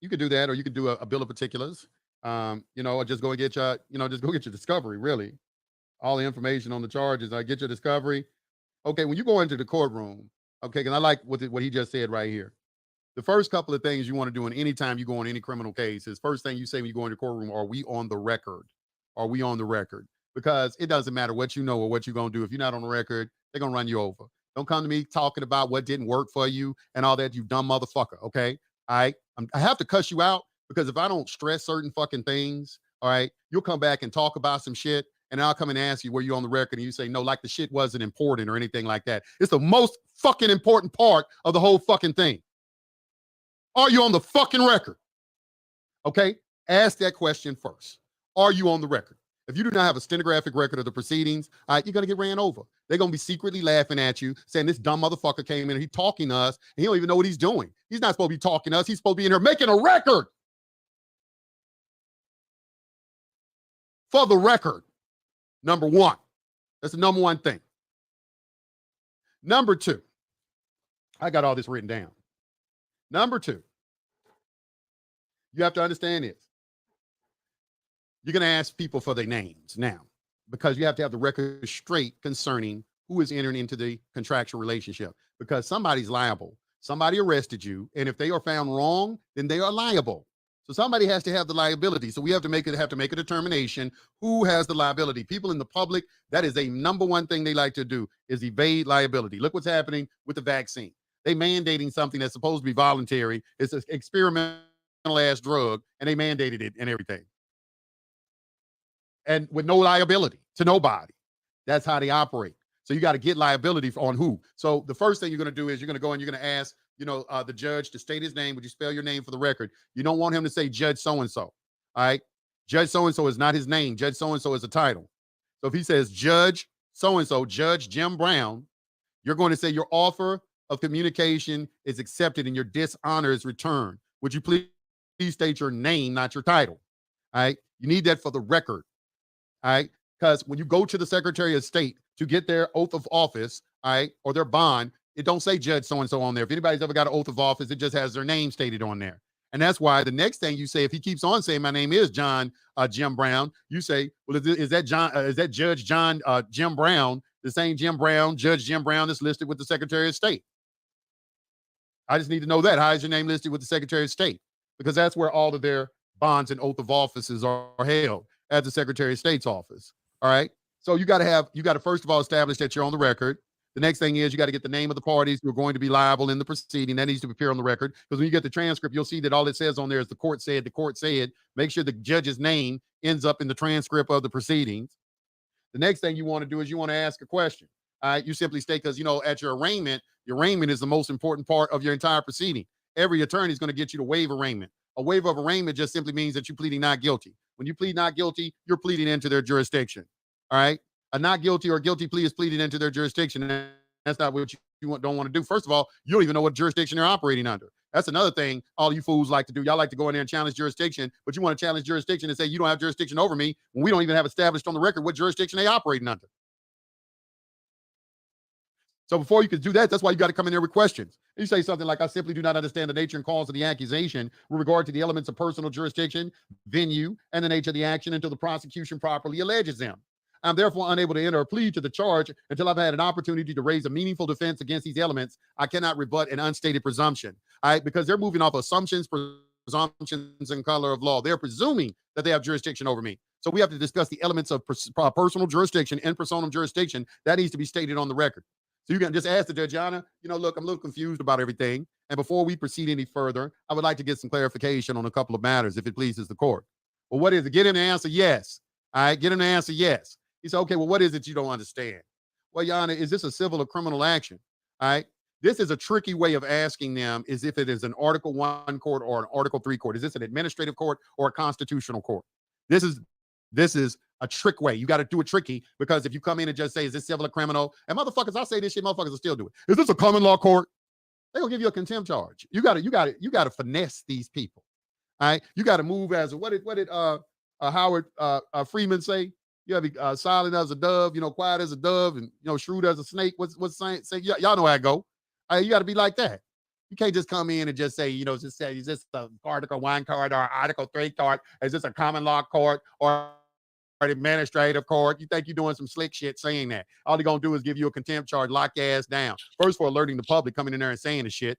You could do that, or you could do a bill of particulars. Or just go get your, just go get your discovery. Really, all the information on the charges. I get your discovery. Okay, when you go into the courtroom, okay, because I like what he just said right here. The first couple of things you want to do in any time you go on any criminal case is, first thing you say when you go into the courtroom: are we on the record? Are we on the record? Because it doesn't matter what you know or what you're gonna do. If you're not on the record, they're gonna run you over. Don't come to me talking about what didn't work for you and all that, you dumb motherfucker. Okay. All right. I have to cuss you out, because if I don't stress certain fucking things, all right, you'll come back and talk about some shit, and I'll come and ask you, were you on the record? And you say, no, like the shit wasn't important or anything like that. It's the most fucking important part of the whole fucking thing. Are you on the fucking record? Okay. Ask that question first. Are you on the record? If you do not have a stenographic record of the proceedings, all right, you're going to get ran over. They're going to be secretly laughing at you, saying this dumb motherfucker came in and he's talking to us, and he don't even know what he's doing. He's not supposed to be talking to us. He's supposed to be in here making a record. For the record, number one. That's the number one thing. Number two, I got all this written down. Number two, you have to understand this. You're going to ask people for their names now, because you have to have the record straight concerning who is entering into the contractual relationship, because somebody's liable. Somebody arrested you, and if they are found wrong, then they are liable. So somebody has to have the liability. So we have to make a determination who has the liability. People in the public, that is a number one thing they like to do, is evade liability. Look what's happening with the vaccine. They mandating something that's supposed to be voluntary. It's an experimental ass drug, and they mandated it and everything. And with no liability to nobody. That's how they operate. So you got to get liability on who. So the first thing you're going to do is you're going to go and you're going to ask, the judge to state his name. Would you spell your name for the record? You don't want him to say Judge so-and-so. All right. Judge so-and-so is not his name. Judge so-and-so is a title. So if he says Judge so-and-so, Judge Jim Brown, you're going to say your offer of communication is accepted and your dishonor is returned. Would you please state your name, not your title? All right. You need that for the record. All right. Because when you go to the Secretary of State to get their oath of office, all right, or their bond, it don't say Judge so-and-so on there. If anybody's ever got an oath of office, it just has their name stated on there. And that's why the next thing you say, if he keeps on saying my name is John Jim Brown, you say, well, is that Judge John Jim Brown, the same Jim Brown, Judge Jim Brown that's listed with the Secretary of State? I just need to know that. How is your name listed with the Secretary of State? Because that's where all of their bonds and oath of offices are held, at the Secretary of State's office. All right. So you got to first of all establish that you're on the record. The next thing is you got to get the name of the parties who are going to be liable in the proceeding. That needs to appear on the record, because when you get the transcript, you'll see that all it says on there is the court said, the court said. Make sure the judge's name ends up in the transcript of the proceedings. The next thing you want to do is you want to ask a question. All right. You simply state, because, at your arraignment is the most important part of your entire proceeding. Every attorney is going to get you to waive arraignment. A waiver of arraignment just simply means that you're pleading not guilty. When you plead not guilty, you're pleading into their jurisdiction. All right. A not guilty or guilty plea is pleaded into their jurisdiction. And that's not what you don't want to do. First of all, you don't even know what jurisdiction they're operating under. That's another thing all you fools like to do. Y'all like to go in there and challenge jurisdiction, but you want to challenge jurisdiction and say you don't have jurisdiction over me when we don't even have established on the record what jurisdiction they operating under. So before you can do that, that's why you got to come in there with questions. You say something like, I simply do not understand the nature and cause of the accusation with regard to the elements of personal jurisdiction, venue, and the nature of the action until the prosecution properly alleges them. I'm therefore unable to enter a plea to the charge until I've had an opportunity to raise a meaningful defense against these elements. I cannot rebut an unstated presumption. All right, because they're moving off assumptions, presumptions, and color of law. They're presuming that they have jurisdiction over me. So we have to discuss the elements of personal jurisdiction and personal jurisdiction. That needs to be stated on the record. So you can just ask the judge, Anna, look, I'm a little confused about everything. And before we proceed any further, I would like to get some clarification on a couple of matters, if it pleases the court. Well, what is it? Get him to answer yes. All right, get him to answer yes. He said, okay, well, what is it you don't understand? Well, Your Honor, is this a civil or criminal action? All right. This is a tricky way of asking them, is if it is an Article 1 court or an Article 3 court. Is this an administrative court or a constitutional court? This is a trick way. You got to do it tricky, because if you come in and just say, is this civil or criminal? And motherfuckers, I say this shit, motherfuckers will still do it. Is this a common law court? They're gonna give you a contempt charge. You got to finesse these people. All right. You got to move as what did Howard Freeman say? You have to be silent as a dove, quiet as a dove, and shrewd as a snake. What's saying? Say, y'all know how I go. You got to be like that. You can't just come in and just say, just say, is this the Article 1 court or Article 3 court? Is this a common law court or an administrative court? You think you're doing some slick shit saying that. All they're going to do is give you a contempt charge, lock your ass down. First, for alerting the public, coming in there and saying the shit.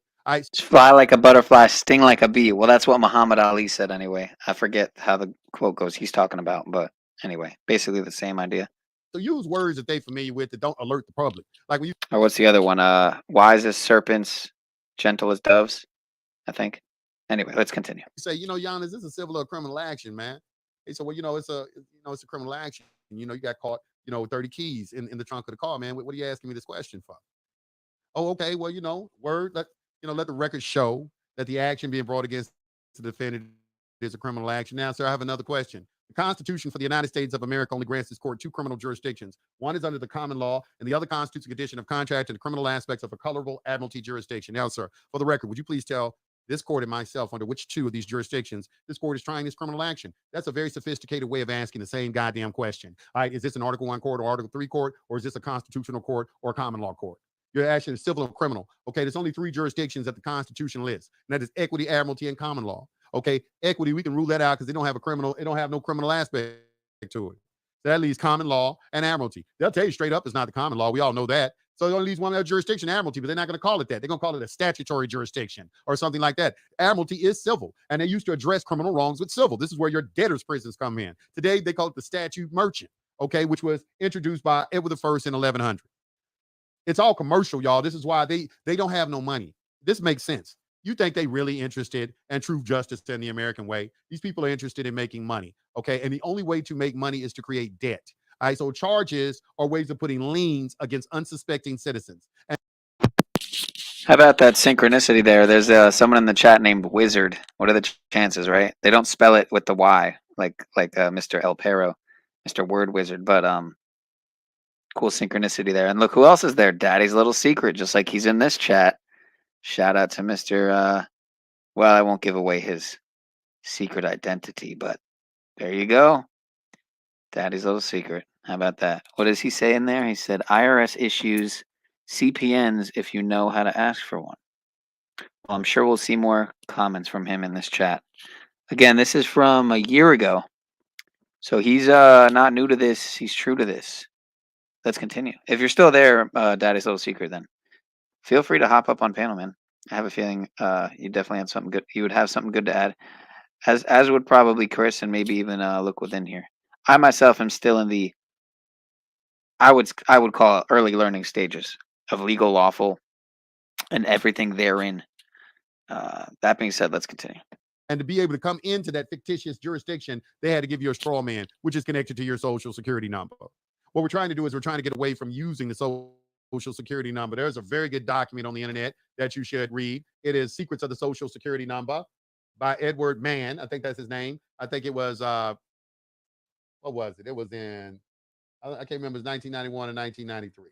Fly like a butterfly, sting like a bee. Well, that's what Muhammad Ali said anyway. I forget how the quote goes he's talking about, but anyway, basically the same idea. So use words that they're familiar with that don't alert the public. Like when you. Or what's the other one? Wise as serpents, gentle as doves, I think. Anyway, let's continue. You say, Jan, is this a civil or criminal action, man? He said, well, it's a criminal action. You got caught, with 30 keys in the trunk of the car, man. What are you asking me this question for? Oh, okay. Well, let the record show that the action being brought against the defendant is a criminal action. Now, sir, I have another question. The Constitution for the United States of America only grants this court 2 criminal jurisdictions. One is under the common law, and the other constitutes a condition of contract and the criminal aspects of a colorable admiralty jurisdiction. Now, sir, for the record, would you please tell this court and myself under which 2 of these jurisdictions this court is trying this criminal action? That's a very sophisticated way of asking the same goddamn question. All right, is this an Article 1 court or Article 3 court, or is this a constitutional court or a common law court? You're asking civil or criminal. Okay, there's only 3 jurisdictions that the Constitution lists, and that is equity, admiralty, and common law. Okay, equity, we can rule that out because they don't have no criminal aspect to it. So that leaves common law and admiralty. They'll tell you straight up it's not the common law. We all know that. So it only leaves one other jurisdiction, admiralty, but they're not going to call it that. They're going to call it a statutory jurisdiction or something like that. Admiralty is civil, and they used to address criminal wrongs with civil. This is where your debtors' prisons come in. Today, they call it the statute merchant, okay, which was introduced by Edward I in 1100. It's all commercial, y'all. This is why they don't have no money. This makes sense. You think they really interested in true justice in the American way? These people are interested in making money, okay? And the only way to make money is to create debt. All right, so charges are ways of putting liens against unsuspecting citizens. And how about that synchronicity there? There's someone in the chat named Wizard. What are the chances, right? They don't spell it with the Y, like Mr. El Perro, Mr. Word Wizard, but cool synchronicity there. And look who else is there. Daddy's Little Secret, just like he's in this chat. Shout out to Mr. Well, I won't give away his secret identity, but there you go. Daddy's Little Secret. How about that? What does he say in there? He said, IRS issues CPNs if you know how to ask for one. Well, I'm sure we'll see more comments from him in this chat. Again, this is from a year ago. So he's not new to this. He's true to this. Let's continue. If you're still there, Daddy's Little Secret, then feel free to hop up on panel, man. I have a feeling you definitely have something good. You would have something good to add, as would probably Chris, and maybe even Look Within here. I myself am still in the I would call it early learning stages of legal, lawful, and everything therein. That being said, let's continue. And to be able to come into that fictitious jurisdiction, they had to give you a straw man, which is connected to your social security number. What we're trying to do is we're trying to get away from using the social security number. There's a very good document on the internet that you should read. It is Secrets of the Social Security Number by Edward Mann. I think that's his name. I think it was, what was it? It was in, I can't remember, it was 1991 or 1993.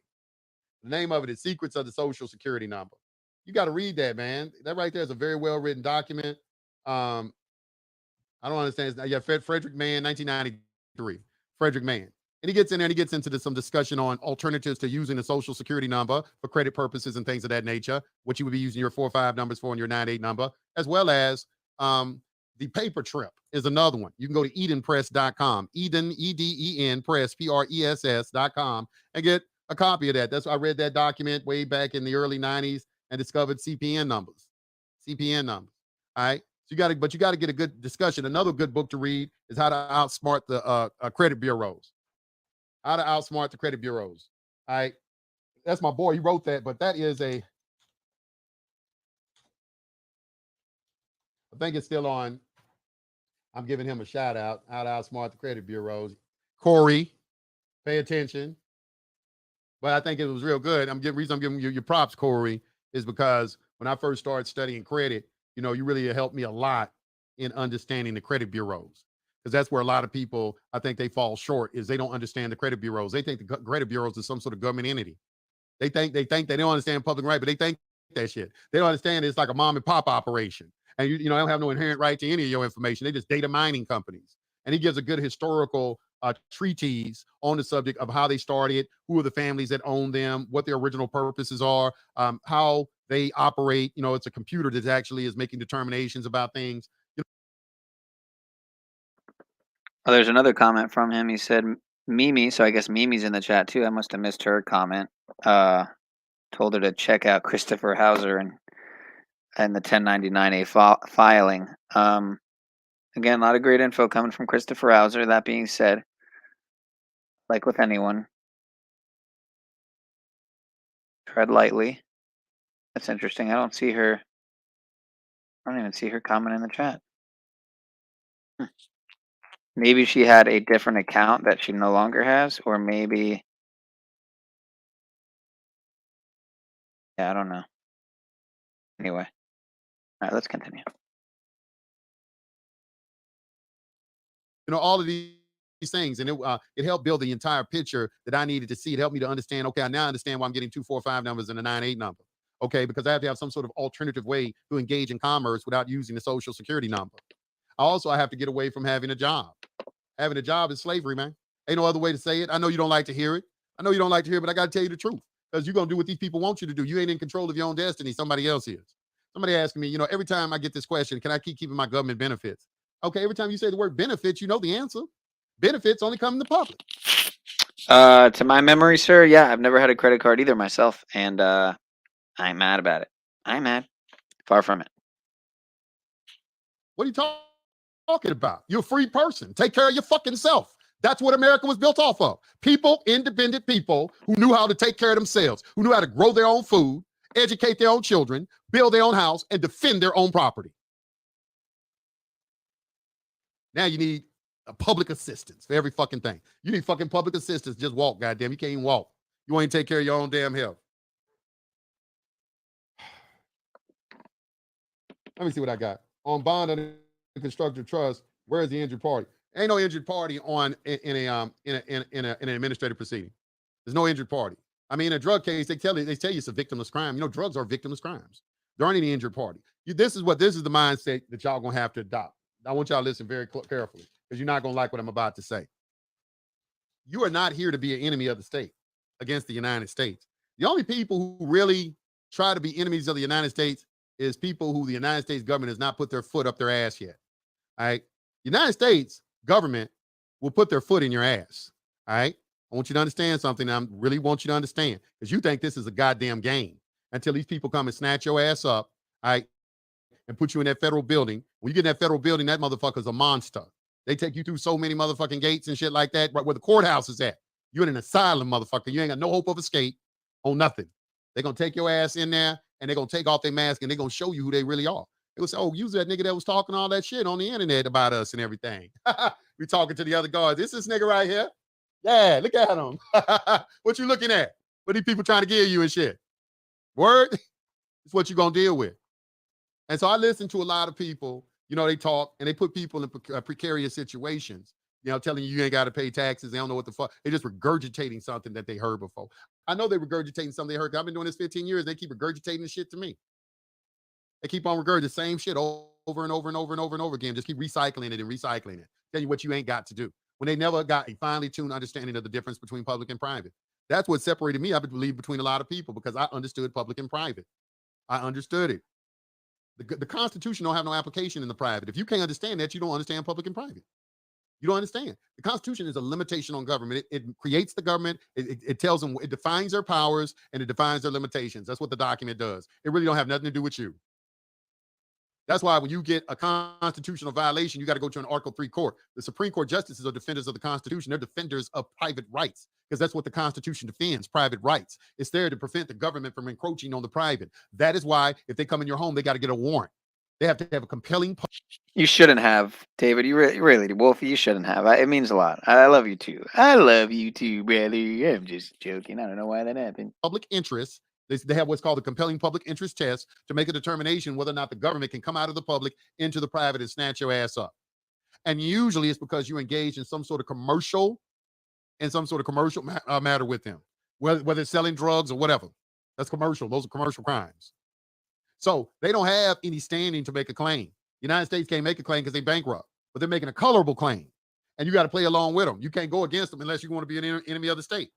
The name of it is Secrets of the Social Security Number. You got to read that, man. That right there is a very well-written document. I don't understand. Yeah, Frederick Mann, 1993. Frederick Mann. And he gets in there and he gets into some discussion on alternatives to using the social security number for credit purposes and things of that nature, what you would be using your 4-5 numbers for and your 9-8 number, as well as the paper trip is another one. You can go to edenpress.com, Eden, E-D-E-N, press, P-R-E-S-S.com, and get a copy of that. I read that document way back in the early 90s and discovered CPN numbers. All right. So you got to get a good discussion. Another good book to read is How to Outsmart the Credit Bureaus. How to Outsmart the Credit Bureaus. All right. That's my boy. He wrote that, but that is I think it's still on. I'm giving him a shout out. How to Outsmart the Credit Bureaus. Corey, pay attention. But I think it was real good. The reason I'm giving you your props, Corey, is because when I first started studying credit, you really helped me a lot in understanding the credit bureaus, because that's where a lot of people, I think they fall short, is they don't understand the credit bureaus. They think the credit bureaus is some sort of government entity. They think they don't understand public right, but they think that shit. They don't understand it's like a mom and pop operation. And they don't have no inherent right to any of your information. They just data mining companies. And he gives a good historical treatise on the subject of how they started, who are the families that own them, what their original purposes are, how they operate. It's a computer that actually is making determinations about things. Oh, there's another comment from him. He said, Mimi, so I guess Mimi's in the chat too. I must have missed her comment. Told her to check out Christopher Hauser and the 1099A filing. Again, a lot of great info coming from Christopher Hauser. That being said, like with anyone, tread lightly. That's interesting. I don't even see her comment in the chat. Maybe she had a different account that she no longer has, or maybe, yeah, I don't know. Anyway, all right, let's continue. All of these things, and it helped build the entire picture that I needed to see. It helped me to understand, okay, I now understand why I'm getting 2, 4, 5 numbers and a 9, 8 number. Okay, because I have to have some sort of alternative way to engage in commerce without using the social security number. I have to get away from having a job. Having a job is slavery, man. Ain't no other way to say it. I know you don't like to hear it. But I got to tell you the truth, because you're going to do what these people want you to do. You ain't in control of your own destiny. Somebody else is. Somebody asking me, every time I get this question, can I keep keeping my government benefits? Okay, every time you say the word benefits, you know the answer. Benefits only come in the public. To my memory, sir, yeah, I've never had a credit card either myself, and I'm mad about it. I'm mad. Far from it. What are you talking about? You're a free person. Take care of your fucking self. That's what America was built off of. People, independent people who knew how to take care of themselves, who knew how to grow their own food, educate their own children, build their own house, and defend their own property. Now you need a public assistance for every fucking thing. You need fucking public assistance. Just walk, goddamn. You can't even walk. You ain't take care of your own damn health. Let me see what I got. On bond under constructive trust, where is the injured party? Ain't no injured party on in an administrative proceeding. There's no injured party. I mean, in a drug case, they tell you it's a victimless crime. You know, drugs are victimless crimes. There aren't any injured party. This is the mindset that y'all gonna have to adopt. I want y'all to listen very carefully because you're not gonna like what I'm about to say. You are not here to be an enemy of the state against the United States. The only people who really try to be enemies of the United States is people who the United States government has not put their foot up their ass yet. All right. United States government will put their foot in your ass. All right. I want you to understand something. I really want you to understand because you think this is a goddamn game until these people come and snatch your ass up. All right. And put you in that federal building. When you get in that federal building, that motherfucker's a monster. They take you through so many motherfucking gates and shit like that, right where the courthouse is at. You're in an asylum, motherfucker. You ain't got no hope of escape on nothing. They're going to take your ass in there and they're going to take off their mask and they're going to show you who they really are. They will say, oh, you that nigga that was talking all that shit on the internet about us and everything. We talking to the other guards. This nigga right here. Yeah, look at him. What you looking at? What these people trying to give you and shit? Word? It's what you going to deal with. And so I listen to a lot of people, you know, they talk and they put people in precarious situations, you know, telling you ain't got to pay taxes. They don't know what the fuck. They're just regurgitating something that they heard before. I know they're regurgitating something they heard. I've been doing this 15 years. They keep regurgitating the shit to me. They keep on regurgitating the same shit over and over and over and over and over again. Just keep recycling it and recycling it. Tell you what you ain't got to do. When they never got a finely tuned understanding of the difference between public and private. That's what separated me, I believe, between a lot of people because I understood public and private. I understood it. The Constitution don't have no application in the private. If you can't understand that, you don't understand public and private. You don't understand. The Constitution is a limitation on government. It creates the government. It tells them, it defines their powers and it defines their limitations. That's what the document does. It really don't have nothing to do with you. That's why when you get a constitutional violation, you got to go to an Article 3 court. The Supreme Court justices are defenders of the Constitution. They're defenders of private rights because that's what the Constitution defends, private rights. It's there to prevent the government from encroaching on the private. That is why if they come in your home, they got to get a warrant. They have to have a compelling. You shouldn't have, David. You really, Wolfie, you shouldn't have. It means a lot. I love you too. I love you too, brother. I'm just joking. I don't know why that happened. Public interest. They have what's called the compelling public interest test to make a determination whether or not the government can come out of the public into the private and snatch your ass up. And usually it's because you engage in some sort of commercial matter with them, whether it's selling drugs or whatever. That's commercial. Those are commercial crimes. So they don't have any standing to make a claim. The United States can't make a claim because they bankrupt, but they're making a colorable claim. And you got to play along with them. You can't go against them unless you want to be an enemy of the state,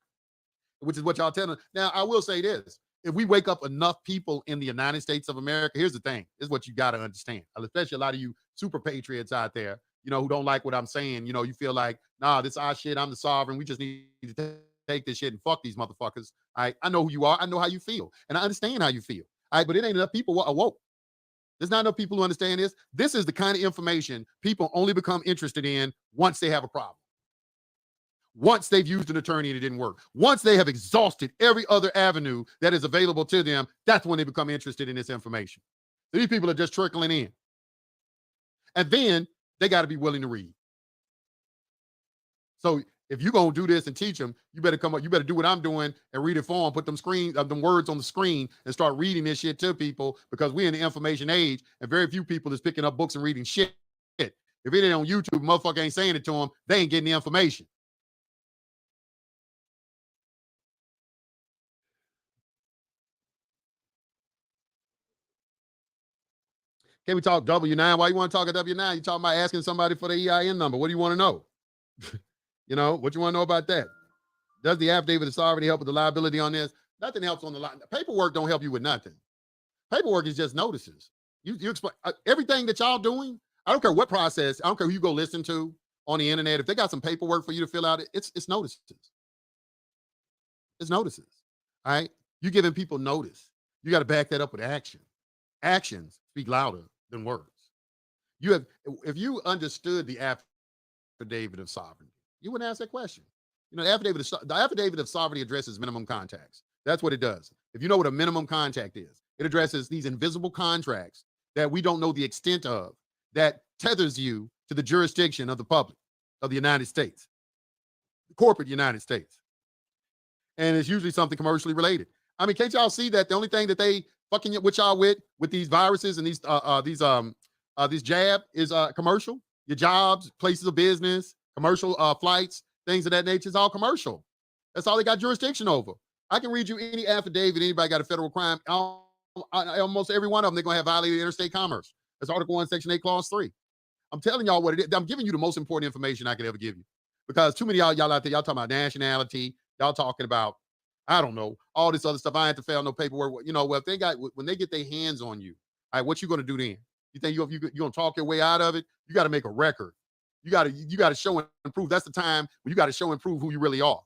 which is what y'all tell them. Now, I will say this. If we wake up enough people in the United States of America, here's the thing. This is what you got to understand, especially a lot of you super patriots out there, you know, who don't like what I'm saying. You know, you feel like, nah, this is our shit. I'm the sovereign. We just need to take this shit and fuck these motherfuckers. I know who you are. I know how you feel. And I understand how you feel. But it ain't enough people awoke. There's not enough people who understand this. This is the kind of information people only become interested in once they have a problem. Once they've used an attorney and it didn't work. Once they have exhausted every other avenue that is available to them, that's when they become interested in this information. These people are just trickling in. And then they got to be willing to read. So if you're going to do this and teach them, you better come up, you better do what I'm doing and read it for them, put them words on the screen and start reading this shit to people because we're in the information age and very few people is picking up books and reading shit. If it ain't on YouTube, motherfucker ain't saying it to them, they ain't getting the information. Can we talk W9? Why you want to talk a W9? You talking about asking somebody for the EIN number. What do you want to know? You know, what you want to know about that? Does the affidavit of sovereignty help with the liability on this? Nothing helps on the line. Paperwork don't help you with nothing. Paperwork is just notices. You explain everything that y'all doing. I don't care what process. I don't care who you go listen to on the internet. If they got some paperwork for you to fill out, it's notices. It's notices. All right. You're giving people notice. You got to back that up with action. Actions speak louder than words. You have, if you understood the affidavit of sovereignty, you wouldn't ask that question. You know, the affidavit of sovereignty addresses minimum contacts. That's what it does. If you know what a minimum contact is, it addresses these invisible contracts that we don't know the extent of, that tethers you to the jurisdiction of the public of the United States, the corporate United States. And it's usually something commercially related. I mean, can't y'all see that the only thing that they fucking with y'all with these viruses and these jab is commercial? Your jobs, places of business, commercial flights, things of that nature is all commercial. That's all they got jurisdiction over. I can read you any affidavit, anybody got a federal crime, almost every one of them, they're going to have violated interstate commerce. That's Article 1, Section 8, Clause 3. I'm telling y'all what it is. I'm giving you the most important information I could ever give you. Because too many y'all out there, y'all talking about nationality, y'all talking about, I don't know, all this other stuff. I ain't have to fail no paperwork. You know, well, when they get their hands on you, all right, what you going to do then? You think you're going to talk your way out of it? You got to make a record. You got to show and prove. That's the time when you got to show and prove who you really are.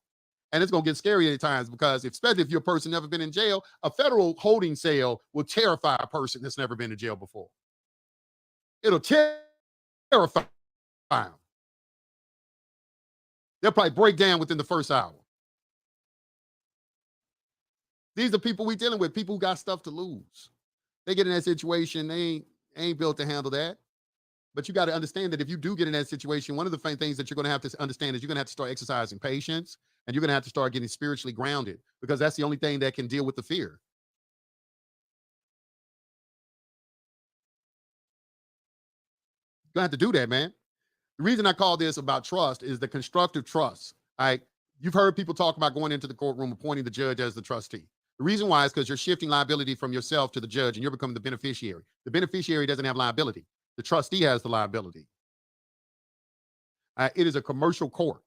And it's going to get scary at times because especially if you're a person never been in jail, a federal holding cell will terrify a person that's never been to jail before. It'll terrify them. They'll probably break down within the first hour. These are people we dealing with, people who got stuff to lose. They get in that situation, they ain't built to handle that. But you got to understand that if you do get in that situation, one of the things that you're going to have to understand is you're going to have to start exercising patience, and you're going to have to start getting spiritually grounded, because that's the only thing that can deal with the fear. You're going to have to do that, man. The reason I call this about trust is the constructive trust. All right. You've heard people talk about going into the courtroom, appointing the judge as the trustee. The reason why is because you're shifting liability from yourself to the judge and you're becoming the beneficiary. The beneficiary doesn't have liability. The trustee has the liability. It is a commercial court.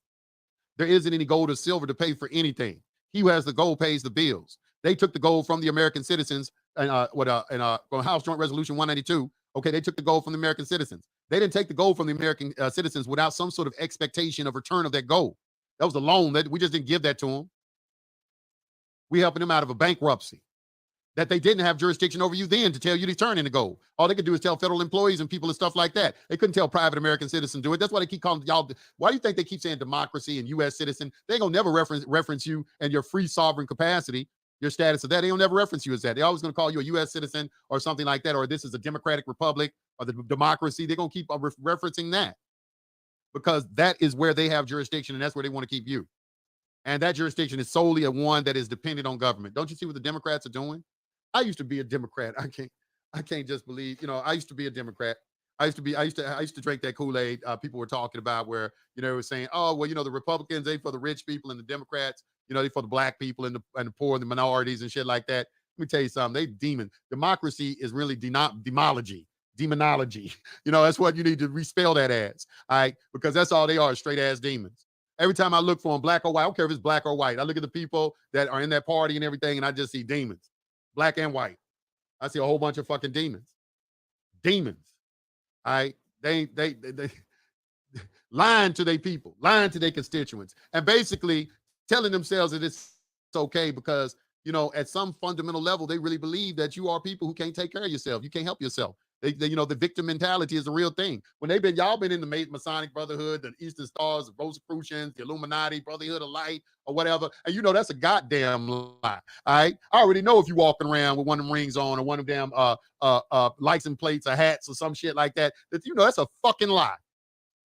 There isn't any gold or silver to pay for anything. He who has the gold pays the bills. They took the gold from the American citizens and House Joint Resolution 192. Okay, they took the gold from the American citizens. They didn't take the gold from the American citizens without some sort of expectation of return of that gold. That was a loan that we just didn't give that to them. We helping them out of a bankruptcy that they didn't have jurisdiction over you then to tell you to turn in the gold. All they could do is tell federal employees and people and stuff like that. They couldn't tell private American citizens do it. That's why they keep calling y'all. Why do you think they keep saying democracy and U.S. citizen? They ain't gonna never reference you and your free sovereign capacity, your status of that. They don't never reference you as that. They're always gonna call you a U.S. citizen or something like that, or this is a democratic republic or the democracy. They're gonna keep referencing that because that is where they have jurisdiction and that's where they want to keep you. And that jurisdiction is solely a one that is dependent on government. Don't you see what the Democrats are doing? I used to be a Democrat. I can't just believe, I used to be a Democrat. I used to drink that Kool-Aid people were talking about where, it was saying, oh, well, the Republicans, they for the rich people and the Democrats, they for the black people and the poor and the minorities and shit like that. Let me tell you something. They demon. Democracy is really demonology. That's what you need to respell that as. All right. Because that's all they are, straight ass demons. Every time I look for them, black or white, I don't care if it's black or white. I look at the people that are in that party and everything, and I just see demons, black and white. I see a whole bunch of fucking demons. Demons. All right. They lying to their people, lying to their constituents, and basically telling themselves that it's okay because, at some fundamental level, they really believe that you are people who can't take care of yourself. You can't help yourself. They the victim mentality is a real thing. When y'all been in the Masonic Brotherhood, the Eastern Stars, the Rosicrucians, the Illuminati, Brotherhood of Light, or whatever, and that's a goddamn lie. All right, I already know if you walking around with one of them rings on or one of them license plates or hats or some shit like that, that that's a fucking lie.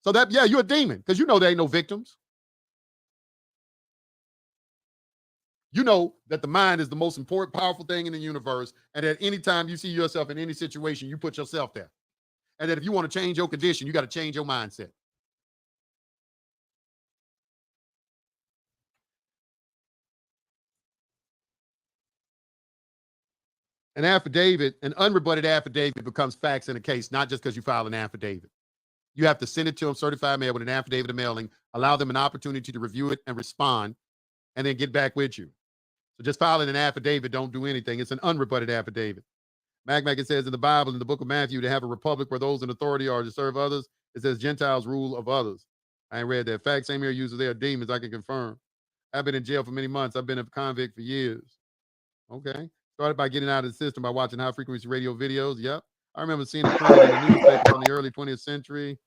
So that you're a demon because there ain't no victims. You know that the mind is the most important, powerful thing in the universe. And at any time you see yourself in any situation, you put yourself there. And that if you want to change your condition, you got to change your mindset. An affidavit, an unrebutted affidavit becomes facts in a case, not just because you file an affidavit. You have to send it to them certified mail with an affidavit of mailing, allow them an opportunity to review it and respond, and then get back with you. So just filing an affidavit don't do anything. It's an unrebutted affidavit. It says in the Bible, in the book of Matthew, to have a republic where those in authority are to serve others. It says Gentiles rule of others. I ain't read that. Fact, same here uses they are demons, I can confirm. I've been in jail for many months. I've been a convict for years. Okay. Started by getting out of the system by watching high frequency radio videos. Yep. I remember seeing it printed in the newspaper from the early 20th century.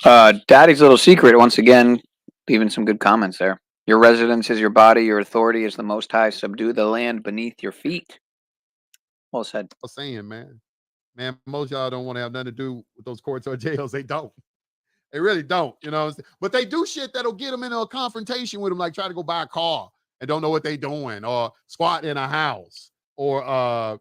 Daddy's little secret, once again, leaving some good comments there. Your residence is your body, your authority is the Most High. Subdue the land beneath your feet. Well said. I'm saying, man, most y'all don't want to have nothing to do with those courts or jails. They don't. They really don't, you know. But they do shit that'll get them into a confrontation with them, like try to go buy a car and don't know what they doing, or squat in a house, or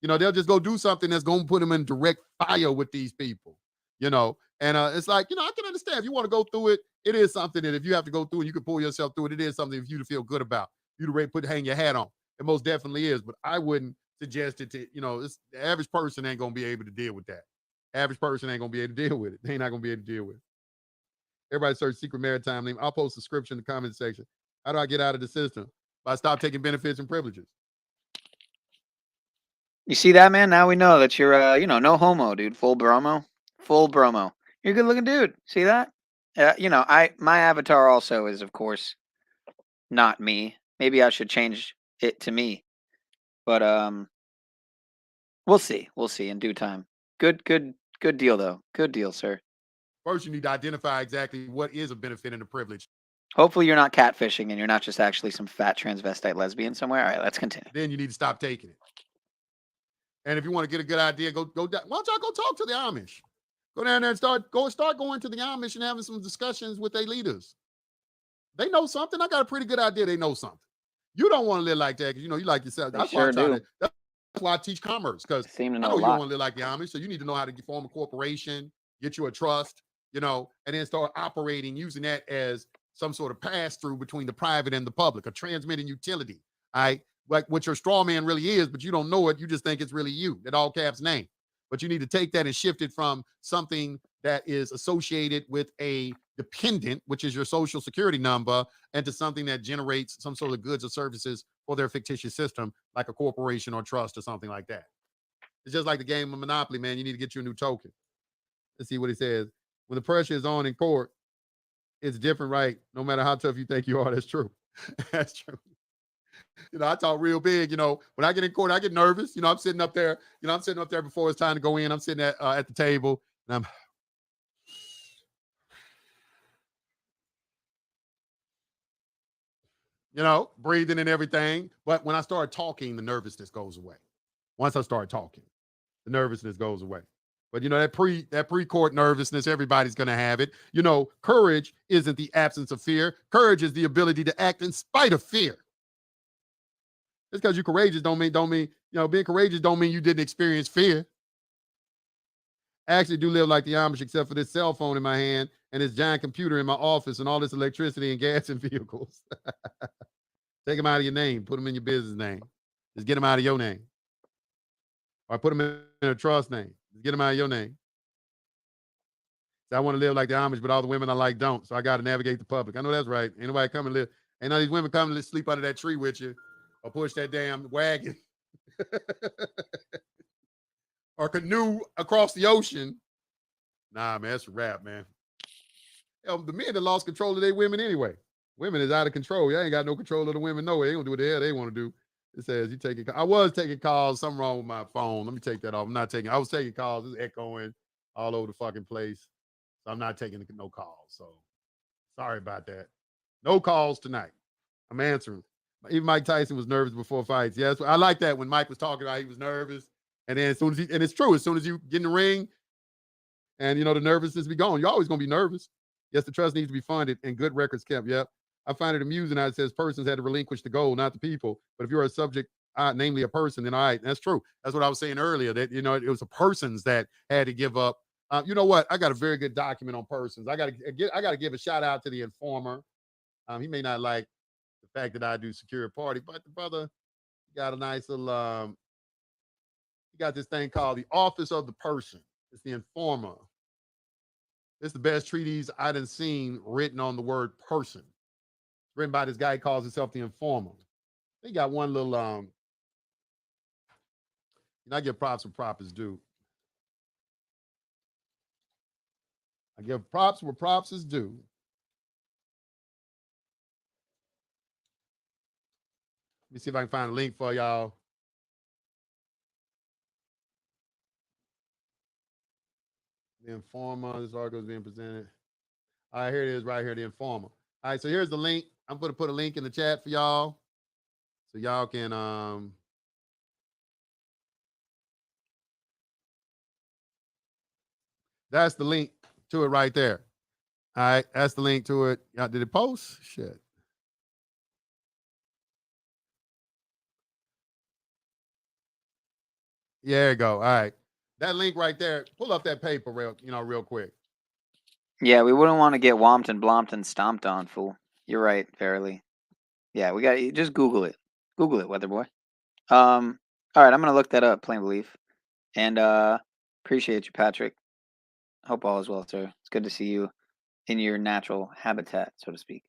they'll just go do something that's gonna put them in direct fire with these people, you know. And it's like, I can understand if you want to go through it. It is something that if you have to go through it, you can pull yourself through it. It is something for you to feel good about, you to hang your hat on. It most definitely is. But I wouldn't suggest it to, the average person ain't gonna be able to deal with that. Average person ain't gonna be able to deal with it. They ain't not gonna be able to deal with it. Everybody search secret maritime name. I'll post a scripture in the comment section. How do I get out of the system? I stop taking benefits and privileges. You see that, man? Now we know that you're, no homo, dude. Full bromo. Full bromo. You're a good looking dude. See that? My avatar also is, of course, not me. Maybe I should change it to me. But we'll see. We'll see in due time. Good deal though. Good deal, sir. First, you need to identify exactly what is a benefit and a privilege. Hopefully you're not catfishing and you're not just actually some fat transvestite lesbian somewhere. All right, let's continue. Then you need to stop taking it. And if you want to get a good idea, go down. Why don't y'all go talk to the Amish? Go down there and start going to the Amish and having some discussions with their leaders. They know something. I got a pretty good idea. They know something. You don't want to live like that because you like yourself. That's why I teach commerce, because I know you don't want to live like the Amish. So you need to know how to form a corporation, get you a trust, and then start operating using that as some sort of pass-through between the private and the public, a transmitting utility. All right, like what your straw man really is, but you don't know it. You just think it's really you, that all caps name. But you need to take that and shift it from something that is associated with a dependent, which is your social security number, into something that generates some sort of goods or services for their fictitious system, like a corporation or trust or something like that. It's just like the game of Monopoly, man. You need to get you a new token. Let's see what he says. When the pressure is on in court, it's different, right? No matter how tough you think you are, that's true. That's true. I talk real big, when I get in court, I get nervous. I'm sitting up there, before it's time to go in. I'm sitting at the table and I'm, breathing and everything. But when I start talking, the nervousness goes away. Once I start talking, the nervousness goes away. But that pre-court nervousness, everybody's going to have it. Courage isn't the absence of fear. Courage is the ability to act in spite of fear. Just because you're courageous don't mean, being courageous don't mean you didn't experience fear. I actually do live like the Amish, except for this cell phone in my hand and this giant computer in my office and all this electricity and gas and vehicles. Take them out of your name. Put them in your business name. Just get them out of your name. Or put them in a trust name. Just get them out of your name. So I want to live like the Amish, but all the women I like don't. So I got to navigate the public. I know that's right. Ain't nobody come and live. Ain't none of these women come and sleep under that tree with you or push that damn wagon or canoe across the ocean. Nah, man, that's a wrap, man. Hell, the men that lost control of their women anyway. Women is out of control. You ain't got no control of the women. No way. They gonna do what the hell they want to do. It says you taking. I was taking calls. Something wrong with my phone. Let me take that off. I'm not taking. I was taking calls. It's echoing all over the fucking place. So I'm not taking no calls. So sorry about that. No calls tonight. I'm answering. Even Mike Tyson was nervous before fights. Yes, I like that when Mike was talking about he was nervous. And then as soon as and it's true, as soon as you get in the ring and the nervousness be gone, you're always gonna be nervous. Yes, the trust needs to be funded and good records kept. Yep. I find it amusing how it says persons had to relinquish the goal, not the people. But if you're a subject, namely a person, then all right, that's true. That's what I was saying earlier, that it was the persons that had to give up. You know what? I got a very good document on persons. I gotta give a shout out to the informer. He may not like the fact that I do security party, but the brother got a nice little he got this thing called the Office of the Person. It's the informer. It's the best treatise I done seen written on the word person. It's written by this guy who calls himself the informer. They got one little I give props where props is due. I give props where props is due. Let me see if I can find a link for y'all. The Informer, this article is being presented. All right, here it is right here, the Informer. All right, so here's the link. I'm going to put a link in the chat for y'all. So y'all can that's the link to it right there. All right, that's the link to it. Y'all did it post? Shit. Yeah, there you go. All right. That link right there. Pull up that paper real quick. Yeah, we wouldn't want to get whomped and blomped and stomped on, fool. You're right, Verily. Yeah, we got just Google it. Google it, weather boy. All right, I'm gonna look that up, plain belief. And appreciate you, Patrick. Hope all is well, sir. It's good to see you in your natural habitat, so to speak.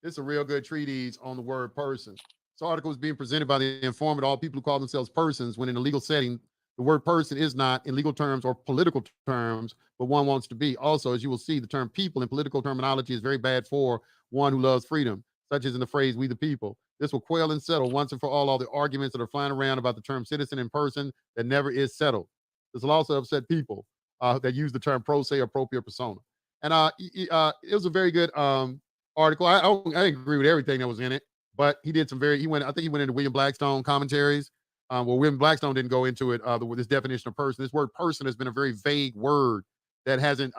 This is a real good treatise on the word person. This article is being presented by the Informer to all people who call themselves persons, when in a legal setting, the word person is not in legal terms or political terms, but one wants to be. Also, as you will see, the term people in political terminology is very bad for one who loves freedom, such as in the phrase, we the people. This will quell and settle once and for all the arguments that are flying around about the term citizen and person that never is settled. This will also upset people that use the term pro se or propria persona. And it was a very good article. I didn't agree with everything that was in it, but he did some I think he went into William Blackstone commentaries. Well, William Blackstone didn't go into it with this definition of person. This word person has been a very vague word that hasn't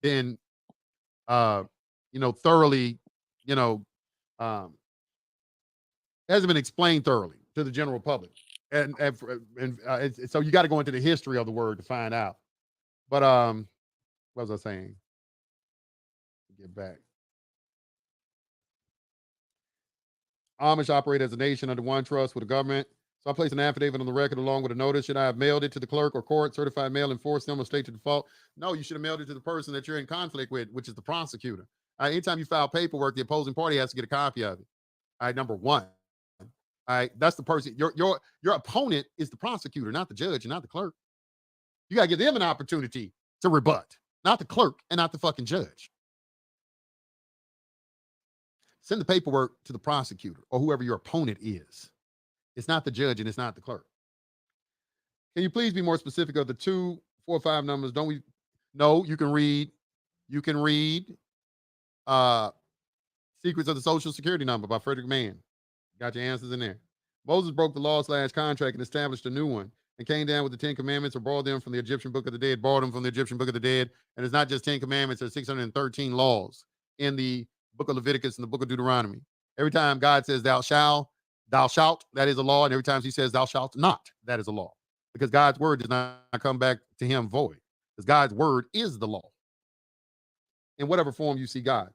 been thoroughly, hasn't been explained thoroughly to the general public. And so you got to go into the history of the word to find out. But what was I saying? Get back. Amish operate as a nation under one trust with the government. So I place an affidavit on the record along with a notice. Should I have mailed it to the clerk or court, certified mail, and forced them or state to default? No, you should have mailed it to the person that you're in conflict with, which is the prosecutor. Anytime you file paperwork, the opposing party has to get a copy of it. All right, number one. All right, that's the person. Your opponent is the prosecutor, not the judge and not the clerk. You got to give them an opportunity to rebut, not the clerk and not the fucking judge. Send the paperwork to the prosecutor or whoever your opponent is. It's not the judge and it's not the clerk. Can you please be more specific of the 2, 4, 5 numbers? Don't we? No, you can read. You can read Secrets of the Social Security Number by Frederick Mann. Got your answers in there. Moses broke the law/contract and established a new one and came down with the 10 Commandments, or borrowed them from the Egyptian Book of the Dead, borrowed them from the Egyptian Book of the Dead. And it's not just 10 Commandments, there's 613 laws in the Book of Leviticus and the Book of Deuteronomy. Every time God says thou shalt, that is a law. And every time he says thou shalt not, that is a law. Because God's word does not come back to him void. Because God's word is the law. In whatever form you see God.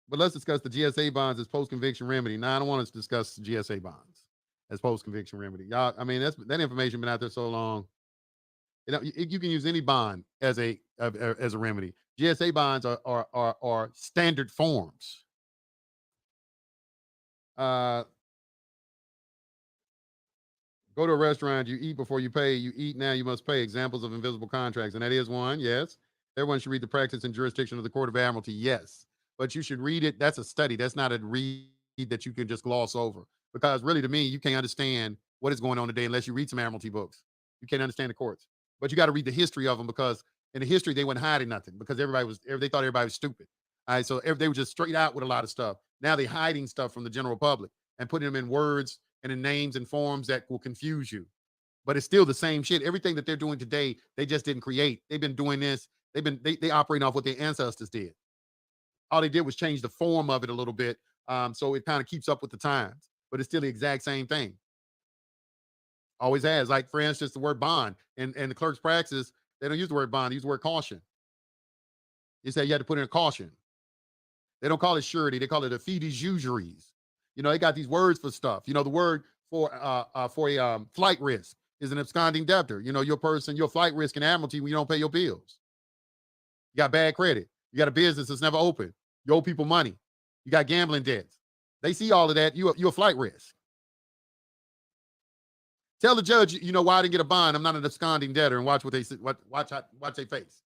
But let's discuss the GSA bonds as post-conviction remedy. Now, I don't want us to discuss GSA bonds as post-conviction remedy. Y'all, I mean, that information been out there so long. You can use any bond as a remedy. GSA bonds are standard forms. Go to a restaurant, you eat before you pay. You eat now, you must pay. Examples of invisible contracts. And that is one, yes. Everyone should read the practice and jurisdiction of the Court of Admiralty, yes. But you should read it. That's a study. That's not a read that you can just gloss over. Because really, to me, you can't understand what is going on today unless you read some Admiralty books. You can't understand the courts. But you got to read the history of them, because in the history, they weren't hiding nothing, because they thought everybody was stupid. All right, so they were just straight out with a lot of stuff. Now they're hiding stuff from the general public and putting them in words and in names and forms that will confuse you. But it's still the same shit. Everything that they're doing today, they just didn't create. They've been doing this. They operate off what their ancestors did. All they did was change the form of it a little bit, so it kind of keeps up with the times. But it's still the exact same thing. Always has. Like, for instance, the word bond. And the clerk's practice, they don't use the word bond. They use the word caution. You say you had to put in a caution. They don't call it surety. They call it a fides usuries. They got these words for stuff. The word for a flight risk is an absconding debtor. Your flight risk in Admiralty when you don't pay your bills. You got bad credit. You got a business that's never open. You owe people money. You got gambling debts. They see all of that. You're a flight risk. Tell the judge, why I didn't get a bond. I'm not an absconding debtor, and watch what they say. Watch they face.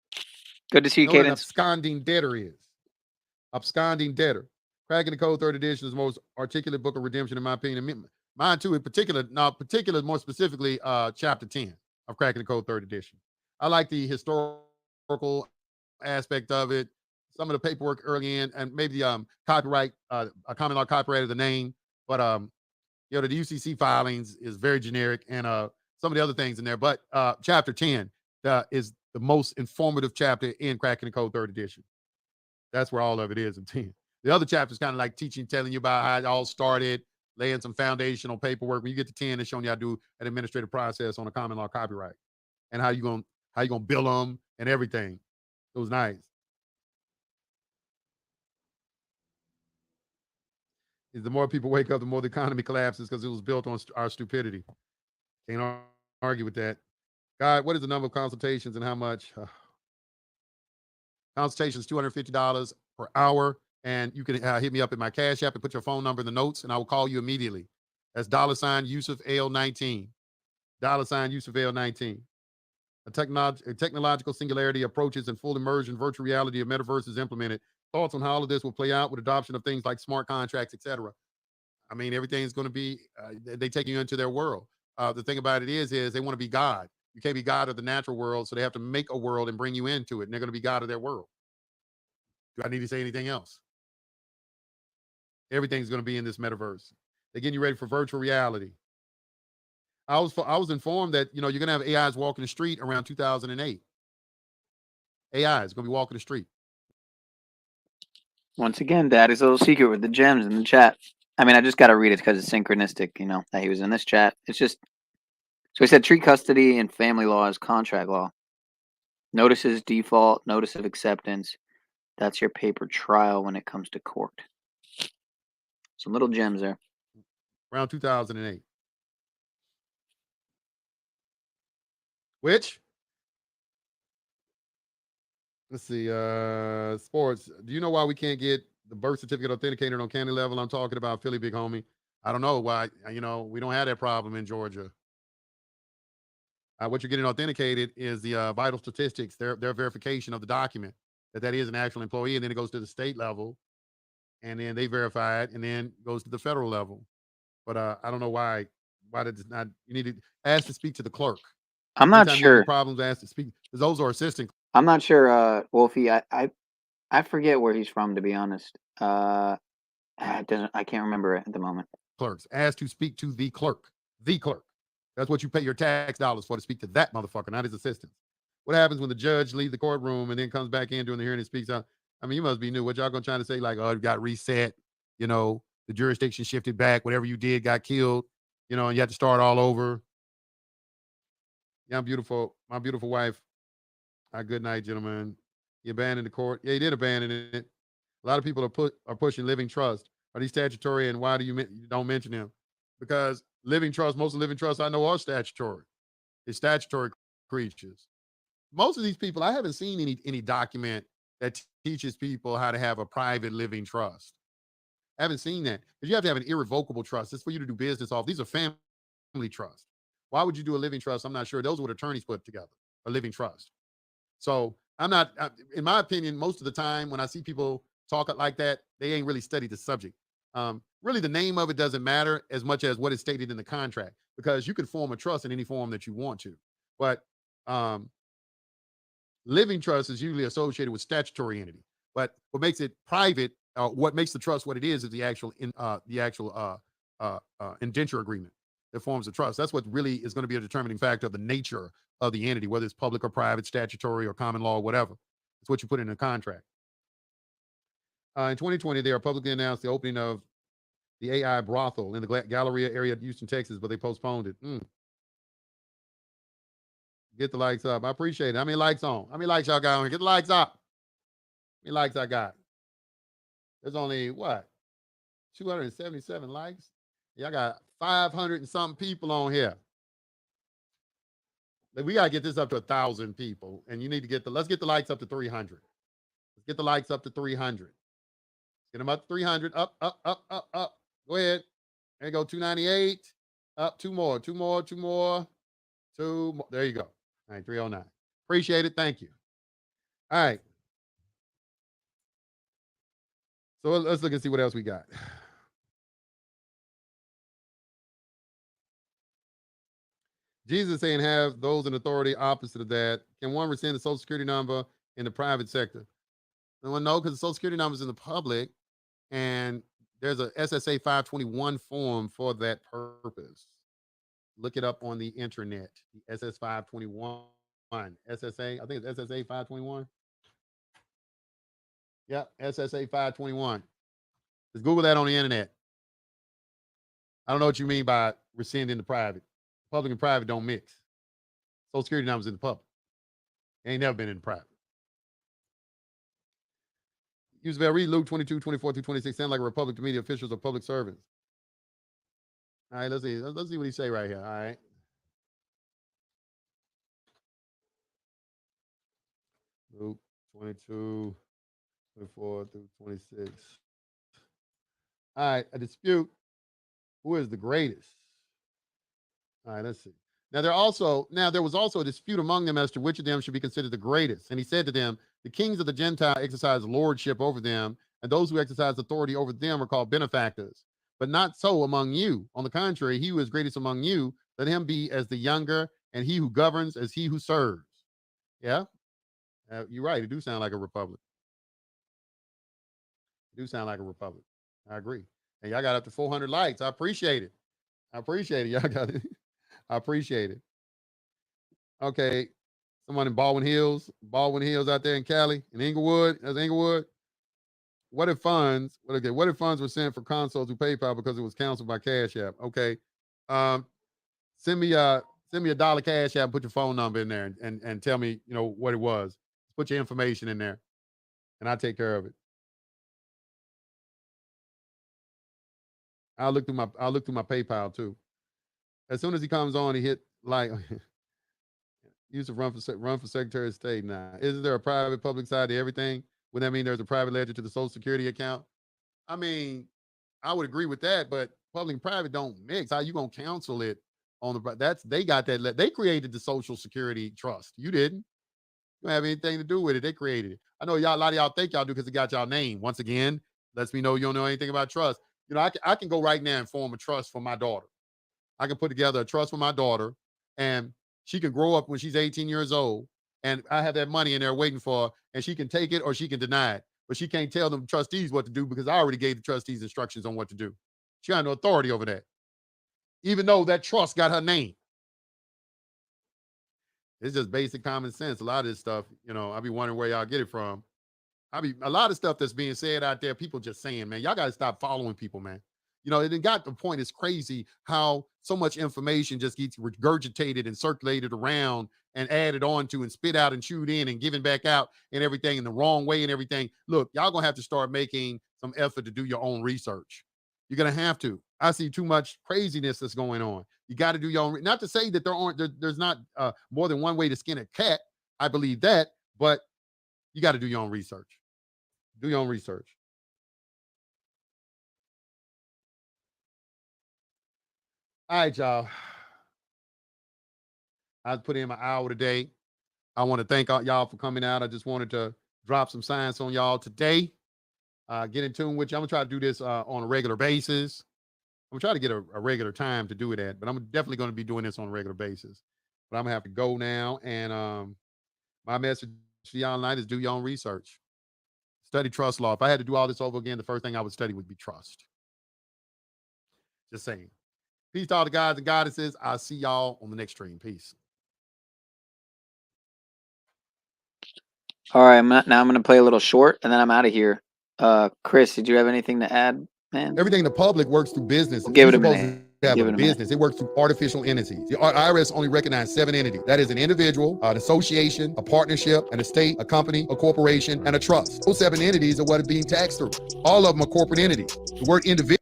Good to see you, Cadence. What an Cadence. absconding debtor is. Absconding debtor. Cracking the Code 3rd edition is the most articulate book of redemption, in my opinion. Mine too, in particular, more specifically, chapter 10 of Cracking the Code 3rd edition. I like the historical aspect of it, some of the paperwork early in, and maybe the copyright, a common law copyright of the name. But the UCC filings is very generic, and some of the other things in there. But chapter 10 is the most informative chapter in Cracking the Code 3rd edition. That's where all of it is in 10. The other chapter is kind of like telling you about how it all started, laying some foundational paperwork. When you get to 10, it's showing you how to do an administrative process on a common law copyright and how you gonna bill them and everything. It was nice. The more people wake up, the more the economy collapses because it was built on our stupidity. Can't argue with that. God, what is the number of consultations and how much? Consultations $250 per hour, and you can hit me up at my Cash App and put your phone number in the notes, and I will call you immediately. That's $UsufL19. $UsufL19. A technological singularity approaches and full immersion virtual reality of metaverse is implemented. Thoughts on how all of this will play out with adoption of things like smart contracts, etc. I mean, everything's going to be, they taking you into their world. The thing about it is they want to be God. You can't be God of the natural world, so they have to make a world and bring you into it, and they're going to be God of their world. Do I need to say anything else? Everything's going to be in this metaverse. They're getting you ready for virtual reality. I was informed that, you're going to have AIs walking the street around 2008. AI is going to be walking the street. Once again, Daddy's little secret with the gems in the chat. I mean, I just got to read it because it's synchronistic, that he was in this chat. It's just, so he said treat custody and family law as contract law. Notices default, notice of acceptance. That's your paper trail when it comes to court. Some little gems there. Around 2008. Which, let's see, sports. Do you know why we can't get the birth certificate authenticated on county level? I'm talking about Philly, big homie. I don't know why, we don't have that problem in Georgia. What you're getting authenticated is the vital statistics, their verification of the document that is an actual employee, and then it goes to the state level, and then they verify it, and then goes to the federal level. But I don't know why did not. You need to ask to speak to the clerk. I'm not Anytime you have any sure. problems, ask to speak, because those are assistant. I'm not sure, Wolfie. I forget where he's from, to be honest. I can't remember it at the moment. Clerks. Ask to speak to the clerk. The clerk. That's what you pay your tax dollars for, to speak to that motherfucker, not his assistants. What happens when the judge leaves the courtroom and then comes back in during the hearing and speaks out? I mean, you must be new. What y'all gonna try to say? Like, oh, it got reset. The jurisdiction shifted back. Whatever you did got killed. And you had to start all over. Yeah, I'm beautiful. My beautiful wife. Good night, gentlemen. He abandoned the court. Yeah, he did abandon it. A lot of people are pushing living trust. Are these statutory, and why do you don't mention them? Because living trust, most of living trusts I know are statutory. It's statutory creatures. Most of these people, I haven't seen any document that teaches people how to have a private living trust. I haven't seen that, because you have to have an irrevocable trust. It's for you to do business off. These are family trusts. Why would you do a living trust? I'm not sure. Those are what attorneys put together, a living trust. So in my opinion, most of the time when I see people talk like that, they ain't really studied the subject. Really, the name of it doesn't matter as much as what is stated in the contract, because you can form a trust in any form that you want to. But living trust is usually associated with statutory entity. But what makes it private, what makes the trust what it is the actual indenture agreement that forms the trust. That's what really is going to be a determining factor of the nature of the entity, whether it's public or private, statutory or common law, or whatever. It's what you put in the contract. In 2020, they are publicly announced the opening of the AI brothel in the Galleria area of Houston, Texas, but they postponed it. Get the likes up. I appreciate it. How many likes on? How many likes y'all got on here? Get the likes up. How many likes I got? There's only, 277 likes? Y'all got 500 and something people on here. We got to get this up to 1,000 people. And you need to let's get the likes up to 300. Let's get the likes up to 300. Get them up to 300. Up. Go ahead. There you go. 298. Up. Two more. There you go. All right. 309. Appreciate it. Thank you. All right. So let's look and see what else we got. Jesus is saying have those in authority opposite of that. Can one rescind the Social Security number in the private sector? Well, no, because the Social Security number is in the public, and there's a SSA 521 form for that purpose. Look it up on the internet. The SS 521 SSA. I think it's SSA 521. Yep, SSA 521. Just Google that on the internet. I don't know what you mean by rescinding the private. Public and private don't mix. Social Security numbers in the public. Ain't never been in the private. Usabel, read Luke 22:24-26. Sound like a republic to me, the officials of public servants. All right, let's see. Let's see what he say right here. All right. Luke 22:24-26. All right, a dispute. Who is the greatest? All right, let's see. Now there was also a dispute among them as to which of them should be considered the greatest. And he said to them, the kings of the Gentile exercise lordship over them, and those who exercise authority over them are called benefactors. But not so among you. On the contrary, he who is greatest among you, let him be as the younger, and he who governs as he who serves. Yeah, you're right. It do sound like a republic. It do sound like a republic. I agree. And y'all got up to 400 likes. I appreciate it. Y'all got it. I appreciate it. Okay. Someone in Baldwin Hills out there in Cali, in Inglewood. That's Inglewood. What if funds were sent for consoles to PayPal because it was canceled by Cash App? Okay. Send me a $1 Cash App, put your phone number in there and tell me, what it was. Put your information in there and I'll take care of it. I'll look through my PayPal too. As soon as he comes on, he hit like used to run for Secretary of State now. Isn't there a private public side to everything? Would that mean there's a private ledger to the Social Security account? I mean, I would agree with that, but public and private don't mix. How you gonna counsel it on they got that they created the Social Security Trust. You didn't. You don't have anything to do with it. They created it. I know a lot of y'all think y'all do because it got y'all name. Once again, lets me know you don't know anything about trust. I can go right now and form a trust for my daughter. I can put together a trust for my daughter, and she can grow up when she's 18 years old, and I have that money in there waiting for her, and she can take it or she can deny it. But she can't tell them trustees what to do because I already gave the trustees instructions on what to do. She got no authority over that, even though that trust got her name. It's just basic common sense. A lot of this stuff, I be wondering where y'all get it from. A lot of stuff that's being said out there, people just saying, man, y'all got to stop following people, man. It got the point. It's crazy how so much information just gets regurgitated and circulated around and added on to and spit out and chewed in and given back out and everything in the wrong way and everything. Look, y'all going to have to start making some effort to do your own research. You're going to have to. I see too much craziness that's going on. You got to do your own. Not to say that there's not more than one way to skin a cat. I believe that, but you got to do your own research. Do your own research. All right, y'all. I put in my hour today. I want to thank y'all for coming out. I just wanted to drop some science on y'all today. Get in tune with you. I'm going to try to do this on a regular basis. I'm going to try to get a regular time to do it at, but I'm definitely going to be doing this on a regular basis. But I'm going to have to go now. And my message to y'all tonight is do your own research. Study trust law. If I had to do all this over again, the first thing I would study would be trust. Just saying. Peace to all the guys and goddesses. I'll see y'all on the next stream. Peace. All right, now I'm going to play a little short, and then I'm out of here. Chris, did you have anything to add, man? Everything in the public works through business. Give it a minute. Have a business. It works through artificial entities. The IRS only recognizes 7 entities. That is an individual, an association, a partnership, an estate, a company, a corporation, and a trust. Those 7 entities are what is being taxed through. All of them are corporate entities. The word individual.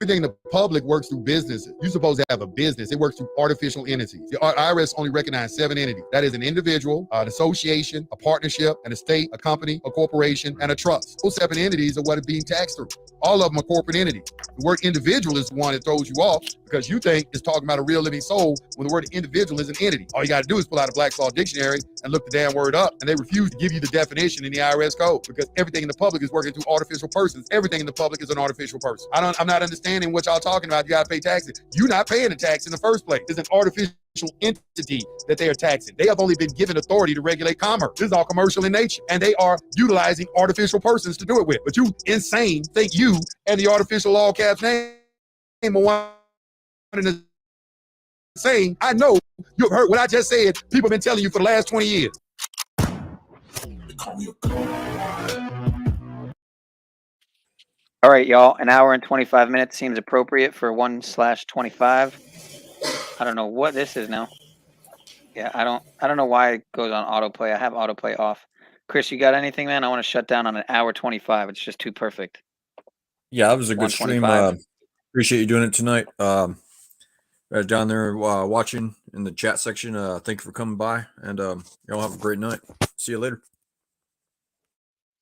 Everything in the public works through businesses. You're supposed to have a business. It works through artificial entities. The IRS only recognizes 7 entities. That is an individual, an association, a partnership, an estate, a company, a corporation, and a trust. Those 7 entities are what is being taxed through. All of them are corporate entities. The word individual is the one that throws you off because you think it's talking about a real living soul when the word individual is an entity. All you got to do is pull out a Black's Law Dictionary and look the damn word up, and they refuse to give you the definition in the IRS code because everything in the public is working through artificial persons. Everything in the public is an artificial person. I'm not understanding what y'all talking about. You got to pay taxes. You're not paying the tax in the first place. It's an artificial entity that they are taxing. They have only been given authority to regulate commerce. This is all commercial in nature, and they are utilizing artificial persons to do it with. But you insane think you and the artificial all caps name are one and the same. I know you've heard what I just said. People have been telling you for the last 20 years. All right, y'all. An hour and 25 minutes seems appropriate for 1/25. I don't know what this is now. Yeah, I don't know why it goes on autoplay. I have autoplay off. Chris, you got anything, man? I want to shut down on an hour 25. It's just too perfect. Yeah, that was a good stream. 125. Appreciate you doing it tonight. Right down there watching in the chat section. Thank you for coming by, and y'all have a great night. See you later.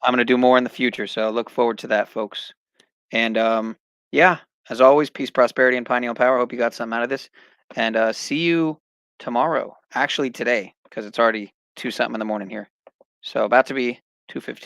I'm going to do more in the future, so look forward to that, folks. And yeah, as always, peace, prosperity, and pineal power. Hope you got something out of this. And see you tomorrow. Actually, today, because it's already 2 something in the morning here. So about to be 2:15.